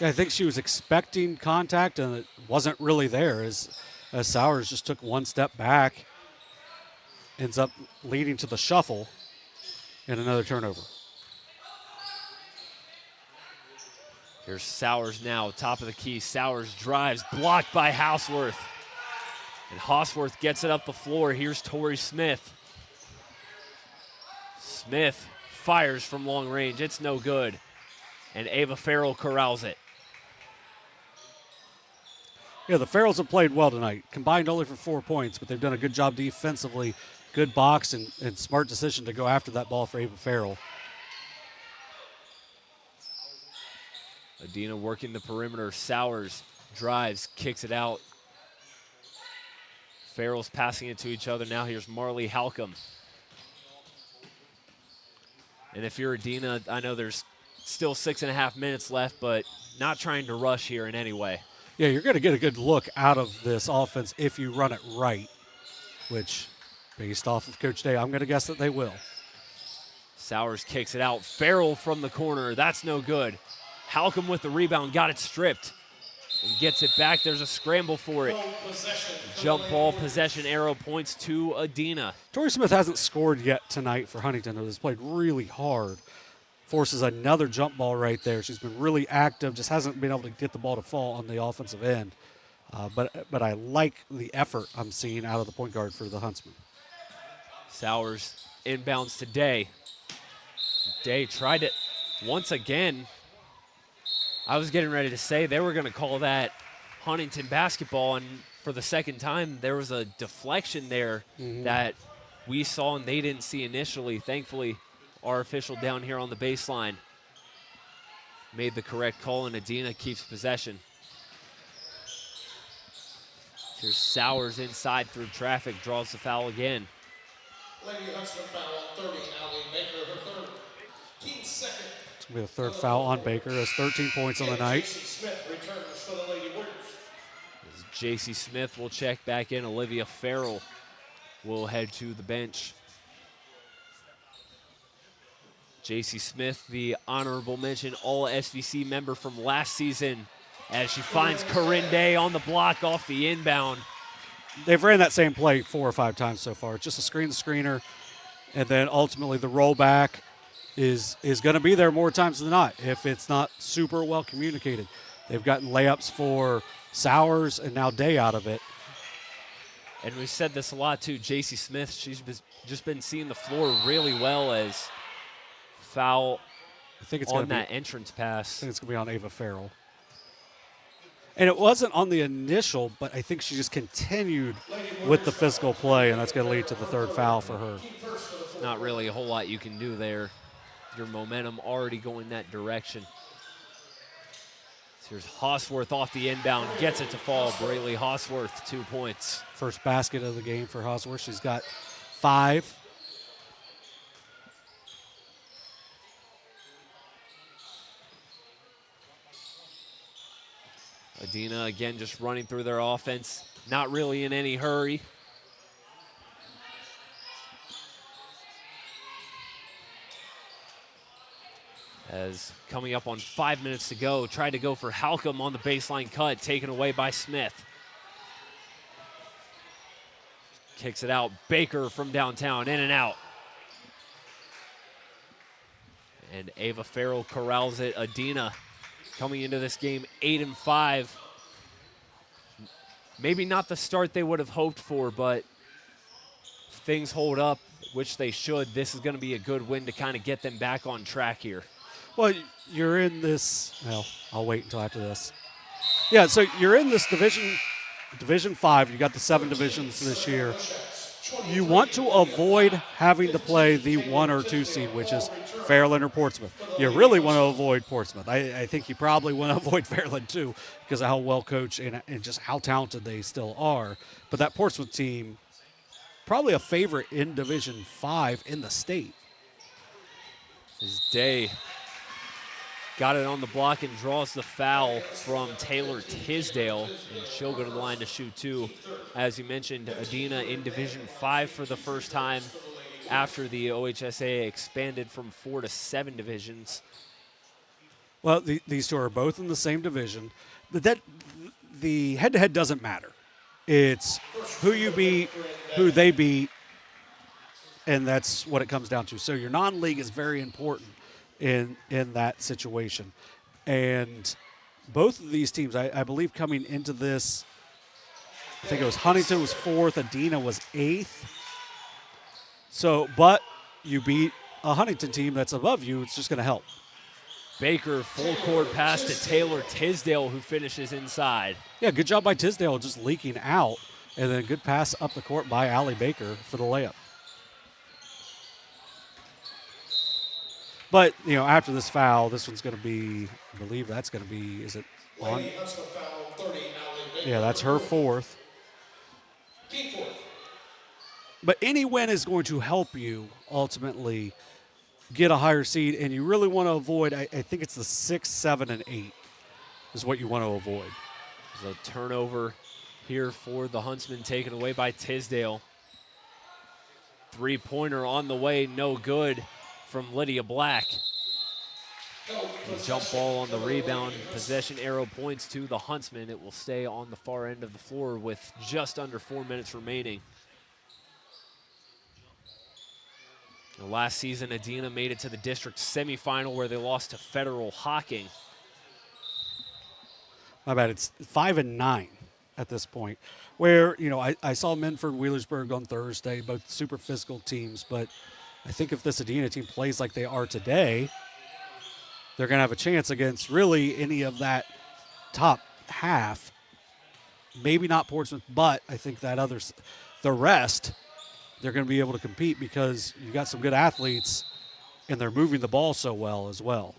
Yeah, I think she was expecting contact, and it wasn't really there as Sowers just took one step back. Ends up leading to the shuffle and another turnover. Here's Sowers now, top of the key. Sowers drives, blocked by Houseworth. And Hosworth gets it up the floor. Here's Torrey Smith. Smith fires from long range. It's no good. And Ava Farrell corrals it. Yeah, the Farrells have played well tonight. Combined only for 4 points, but they've done a good job defensively. Good box and smart decision to go after that ball for Ava Farrell. Adena working the perimeter. Sowers drives, kicks it out. Farrell's passing it to each other now. Here's Marley Halcomb. And if you're Adena, I know there's still 6.5 minutes left, but not trying to rush here in any way. Yeah, you're going to get a good look out of this offense if you run it right, which, based off of Coach Day, I'm going to guess that they will. Sowers kicks it out. Farrell from the corner. That's no good. Halcomb with the rebound, got it stripped and gets it back. There's a scramble for it. Jump ball, possession arrow points to Adena. Torrey Smith hasn't scored yet tonight for Huntington, who has played really hard. Forces another jump ball right there. She's been really active, just hasn't been able to get the ball to fall on the offensive end. But I like the effort I'm seeing out of the point guard for the Huntsmen. Sowers inbounds to Day. Day tried it once again. I was getting ready to say they were going to call that Huntington basketball, and for the second time there was a deflection there that we saw and they didn't see initially. Thankfully, our official down here on the baseline made the correct call, and Adena keeps possession. Here's Sowers inside through traffic, draws the foul again. Lady Huntsman foul on 30, Allie Baker, her third. Team second. It's going to be the third foul on Baker. Has 13 points on the night. Smith returns for the Lady Warriors. J.C. Smith will check back in. Olivia Farrell will head to the bench. J.C. Smith, the honorable mention All-SVC member from last season, as she finds Corinne Day on the block off the inbound. They've ran that same play 4 or 5 times so far. It's just a screener, and then ultimately the rollback is going to be there more times than not if it's not super well communicated. They've gotten layups for Sowers and now Day out of it. And we've said this a lot too. J.C. Smith, she's just been seeing the floor really well as foul on that entrance pass. I think it's going to be on Ava Farrell. And it wasn't on the initial, but I think she just continued with the physical play, and that's going to lead to the third foul for her. Not really a whole lot you can do there. Your momentum already going that direction. So here's Hosworth off the inbound, gets it to fall. Braylee Hosworth, 2 points. First basket of the game for Hosworth. She's got 5. Adena again just running through their offense, not really in any hurry. As coming up on 5 minutes to go, tried to go for Halcomb on the baseline cut, taken away by Smith. Kicks it out, Baker from downtown, in and out. And Ava Farrell corrals it. Adena coming into this game 8-5. Maybe not the start they would have hoped for, but if things hold up, which they should, this is going to be a good win to kind of get them back on track here. Well, you're in this, well, I'll wait until after this. Yeah, so you're in this Division 5. You got the 7 divisions this year. You want to avoid having to play the 1 or 2 seed, which is Fairland or Portsmouth. You really want to avoid Portsmouth. I think you probably want to avoid Fairland too, because of how well coached and just how talented they still are. But that Portsmouth team, probably a favorite in Division 5 in the state. As Day got it on the block and draws the foul from Taylor Tisdale, and she'll go to the line to shoot 2. As you mentioned, Adena in Division 5 for the first time after the OHSAA expanded from 4 to 7 divisions. Well, these two are both in the same division. The head-to-head doesn't matter. It's who you beat, who they beat, and that's what it comes down to. So your non-league is very important in that situation. And both of these teams, I believe coming into this, I think it was Huntington was 4th, Adena was 8th. So, but you beat a Huntington team that's above you, it's just going to help. Baker, full court pass to Taylor Tisdale, who finishes inside. Yeah, good job by Tisdale just leaking out, and then good pass up the court by Allie Baker for the layup. But, you know, after this foul, this one's going to be, I believe that's going to be, is it on? Yeah, that's her 4th. But any win is going to help you ultimately get a higher seed, and you really want to avoid, I think it's the 6, 7, and 8 is what you want to avoid. There's a turnover here for the Huntsmen, taken away by Tisdale. Three-pointer on the way, no good from Lydia Black. The jump ball on the rebound. Possession arrow points to the Huntsmen. It will stay on the far end of the floor with just under 4 minutes remaining. Now, last season, Adena made it to the district semifinal where they lost to Federal Hocking. My bad, it's 5-9 at this point. Where, you know, I saw Minford Wheelersburg on Thursday, both super physical teams, but I think if this Adena team plays like they are today, they're going to have a chance against really any of that top half. Maybe not Portsmouth, but I think that the rest, they're going to be able to compete because you got some good athletes and they're moving the ball so well as well.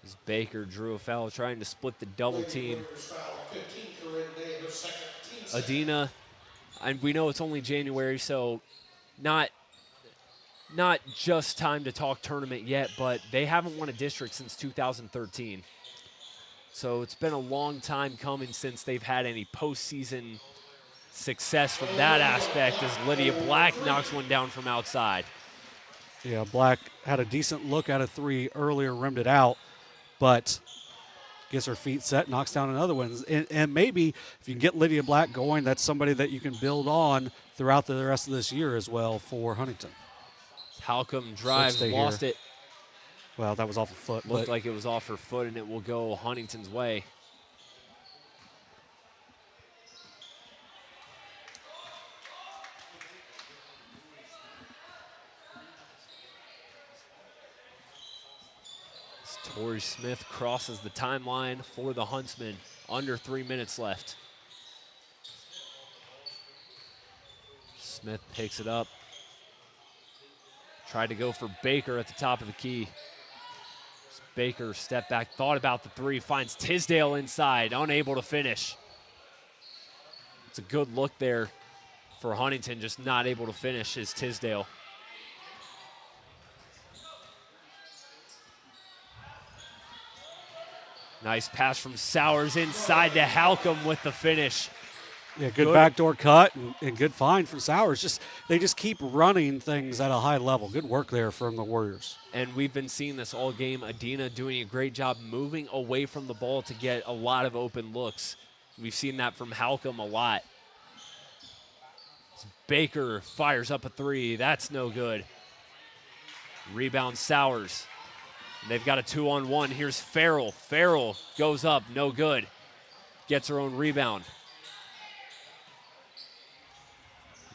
As Baker drew a foul trying to split the double team. Adena, and we know it's only January, so not just time to talk tournament yet, but they haven't won a district since 2013. So it's been a long time coming since they've had any postseason success from that aspect, as Lydia Black knocks one down from outside. Yeah, Black had a decent look at a 3 earlier, rimmed it out, but gets her feet set, knocks down another one. And maybe if you can get Lydia Black going, that's somebody that you can build on throughout the rest of this year as well for Huntington. Halcomb drives, lost it. Well, that was off her foot. Looked like it was off her foot, and it will go Huntington's way. Tori Smith crosses the timeline for the Huntsmen. Under 3 minutes left. Smith picks it up. Tried to go for Baker at the top of the key. Baker stepped back, thought about the 3, finds Tisdale inside, unable to finish. It's a good look there for Huntington, just not able to finish is Tisdale. Nice pass from Sowers inside to Halcomb with the finish. Yeah, good backdoor cut and good find from Sowers. They just keep running things at a high level. Good work there from the Warriors. And we've been seeing this all game. Adena doing a great job moving away from the ball to get a lot of open looks. We've seen that from Halcomb a lot. Baker fires up a 3. That's no good. Rebound Sowers. They've got a 2-on-1. Here's Farrell. Farrell goes up, no good. Gets her own rebound.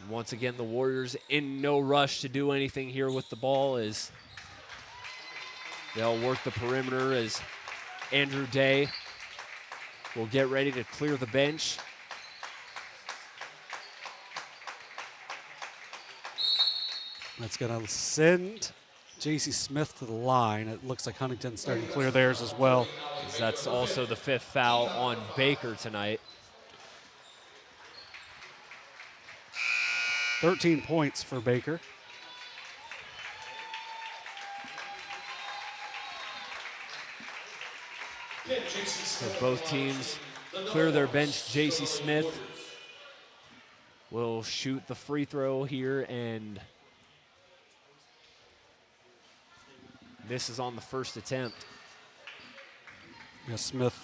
Once again, the Warriors in no rush to do anything here with the ball as they'll work the perimeter as Andrew Day will get ready to clear the bench. That's going to send J.C. Smith to the line. It looks like Huntington's starting to clear theirs as well. That's also the 5th foul on Baker tonight. 13 points for Baker. So both teams clear their bench. J.C. Smith will shoot the free throw here and misses on the first attempt. Yeah, Smith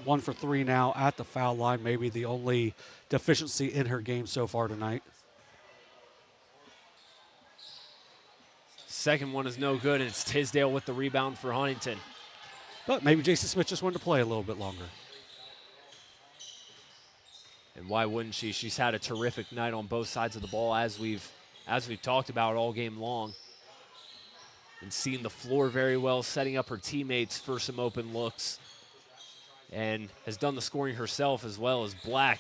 1 for 3 now at the foul line. Maybe the only deficiency in her game so far tonight. Second one is no good, and it's Tisdale with the rebound for Huntington. But maybe Jason Smith just wanted to play a little bit longer. And why wouldn't she? She's had a terrific night on both sides of the ball, as we've talked about all game long. And seeing the floor very well, setting up her teammates for some open looks. And has done the scoring herself, as well as Black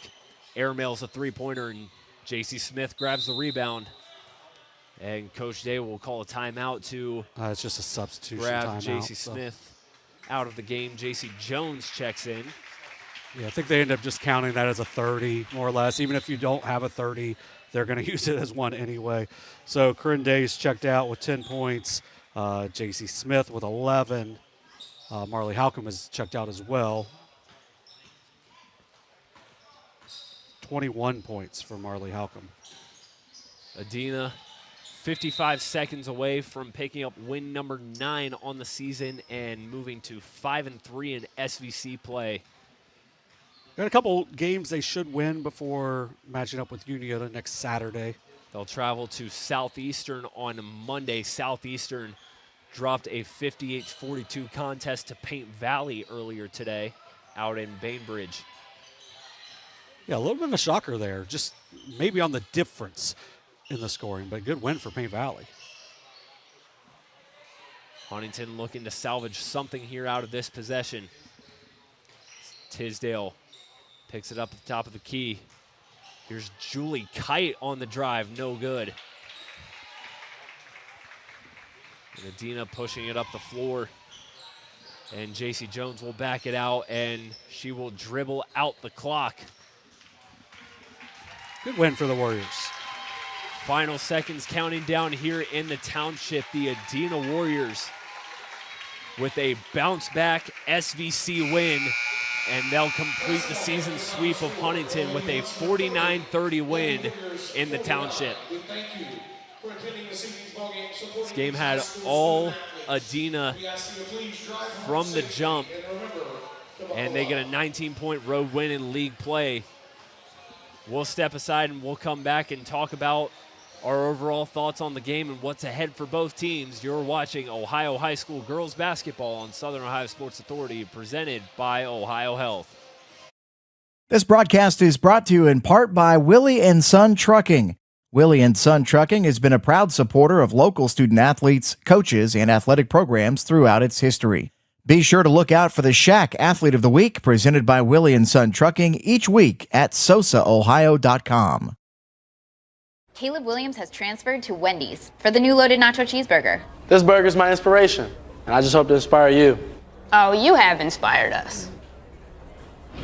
airmails a three-pointer, and J.C. Smith grabs the rebound. And Coach Day will call a timeout to it's just a substitution grab timeout. J.C. Smith out of the game. J.C. Jones checks in. Yeah, I think they end up just counting that as a 30, more or less. Even if you don't have a 30, they're going to use it as one anyway. So Corinne Day's checked out with 10 points. J.C. Smith with 11. Marley Halcomb is checked out as well. 21 points for Marley Halcomb. Adena, 55 seconds away from picking up win number 9 on the season and moving to 5-3 in SVC play. Got a couple games they should win before matching up with Uniota next Saturday. They'll travel to Southeastern on Monday. Southeastern dropped a 58-42 contest to Paint Valley earlier today out in Bainbridge. Yeah, a little bit of a shocker there, just maybe on the difference in the scoring, but good win for Paint Valley. Huntington looking to salvage something here out of this possession. Tisdale picks it up at the top of the key. Here's Julie Kite on the drive, no good. And Adena pushing it up the floor. And J.C. Jones will back it out, and she will dribble out the clock. Good win for the Warriors. Final seconds counting down here in the township. The Adena Warriors with a bounce-back SVC win, and they'll complete the season sweep of Huntington with a 49-30 win in the township. This game had all Adena from the jump, and they get a 19-point road win in league play. We'll step aside and we'll come back and talk about our overall thoughts on the game and what's ahead for both teams. You're watching Ohio High School Girls Basketball on Southern Ohio Sports Authority, presented by Ohio Health. This broadcast is brought to you in part by Willie and Son Trucking. Willie and Son Trucking has been a proud supporter of local student athletes, coaches, and athletic programs throughout its history. Be sure to look out for the Shack Athlete of the Week, presented by Willie and Son Trucking, each week at sosaohio.com. Caleb Williams has transferred to Wendy's for the new loaded nacho cheeseburger. This burger's my inspiration, and I just hope to inspire you. Oh, you have inspired us.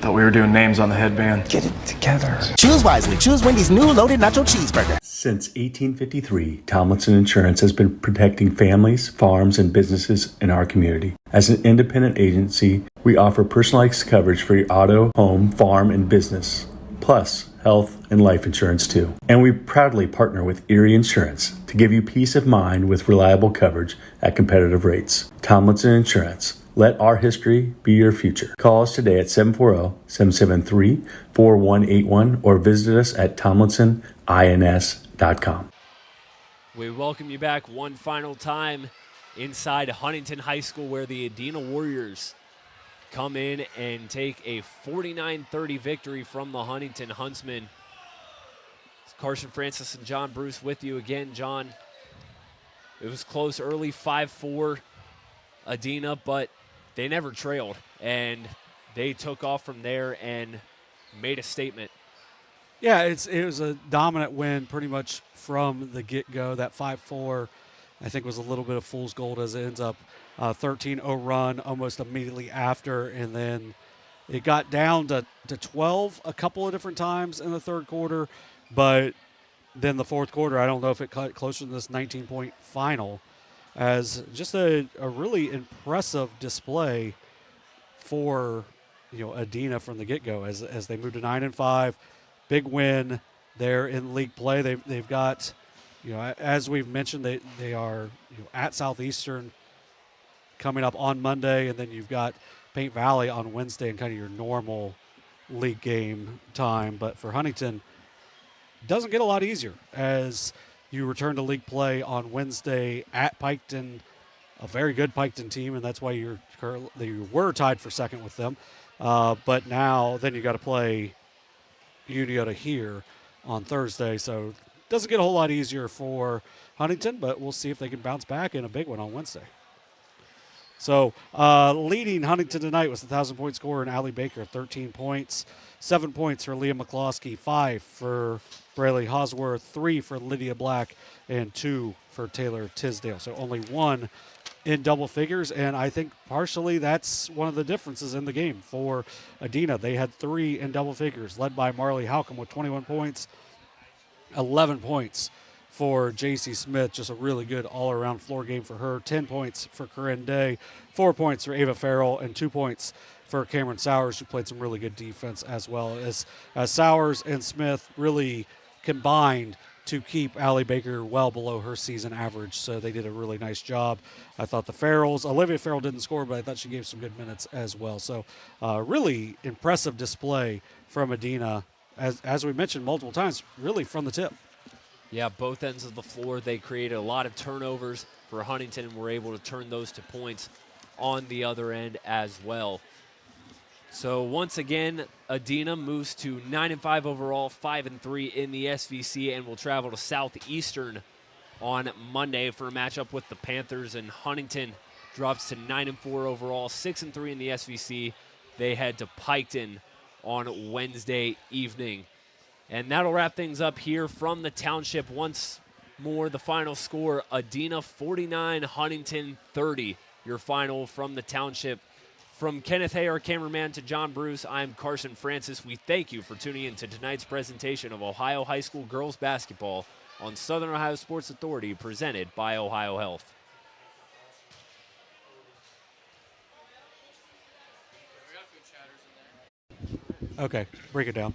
Thought we were doing names on the headband. Get it together. Choose wisely. Choose Wendy's new loaded nacho cheeseburger. Since 1853, Tomlinson Insurance has been protecting families, farms, and businesses in our community. As an independent agency, we offer personalized coverage for your auto, home, farm, and business, plus health and life insurance too. And we proudly partner with Erie Insurance to give you peace of mind with reliable coverage at competitive rates. Tomlinson Insurance. Let our history be your future. Call us today at 740-773-4181 or visit us at tomlinsonins.com. We welcome you back one final time inside Huntington High School, where the Adena Warriors come in and take a 49-30 victory from the Huntington Huntsmen. It's Carson Francis and John Bruce with you again. John, it was close early, 5-4 Adena, but they never trailed, and they took off from there and made a statement. Yeah, it was a dominant win pretty much from the get-go. That 5-4, I think, was a little bit of fool's gold, as it ends up 13-0 run almost immediately after, and then it got down to 12 a couple of different times in the third quarter, but then the fourth quarter, I don't know if it cut closer to this 19-point final, as just a really impressive display for Adena from the get-go as they move to 9-5. Big win there in league play. They've got, as we've mentioned, they are at Southeastern coming up on Monday, and then you've got Paint Valley on Wednesday and kind of your normal league game time. But for Huntington, it doesn't get a lot easier as you return to league play on Wednesday at Piketon, a very good Piketon team, and that's why you were tied for second with them. But now then you got to play Uniota here on Thursday. So it doesn't get a whole lot easier for Huntington, but we'll see if they can bounce back in a big one on Wednesday. So leading Huntington tonight was the 1,000-point scorer in Allie Baker, 13 points. 7 points for Leah McCloskey, 5 for Braylee Hosworth, 3 for Lydia Black, and 2 for Taylor Tisdale. So only 1 in double figures, and I think partially that's one of the differences in the game for Adena. They had 3 in double figures, led by Marley Halcomb with 21 points, 11 points for J.C. Smith, just a really good all-around floor game for her. 10 points for Corinne Day, 4 points for Ava Farrell, and 2 points for Cameron Sowers, who played some really good defense as well. As Sowers and Smith really combined to keep Allie Baker well below her season average, so they did a really nice job. I thought the Farrells, Olivia Farrell didn't score, but I thought she gave some good minutes as well. So really impressive display from Adena, as we mentioned multiple times, really from the tip. Yeah, both ends of the floor, they created a lot of turnovers for Huntington and were able to turn those to points on the other end as well. So once again, Adena moves to 9-5 overall, 5-3 in the SVC, and will travel to Southeastern on Monday for a matchup with the Panthers. And Huntington drops to 9-4 overall, 6-3 in the SVC. They head to Piketon on Wednesday evening. And that'll wrap things up here from the Township. Once more, the final score, Adena 49, Huntington 30. Your final from the Township. From Kenneth Hay, our cameraman, to John Bruce, I'm Carson Francis. We thank you for tuning in to tonight's presentation of Ohio High School girls basketball on Southern Ohio Sports Authority, presented by Ohio Health. Okay, break it down.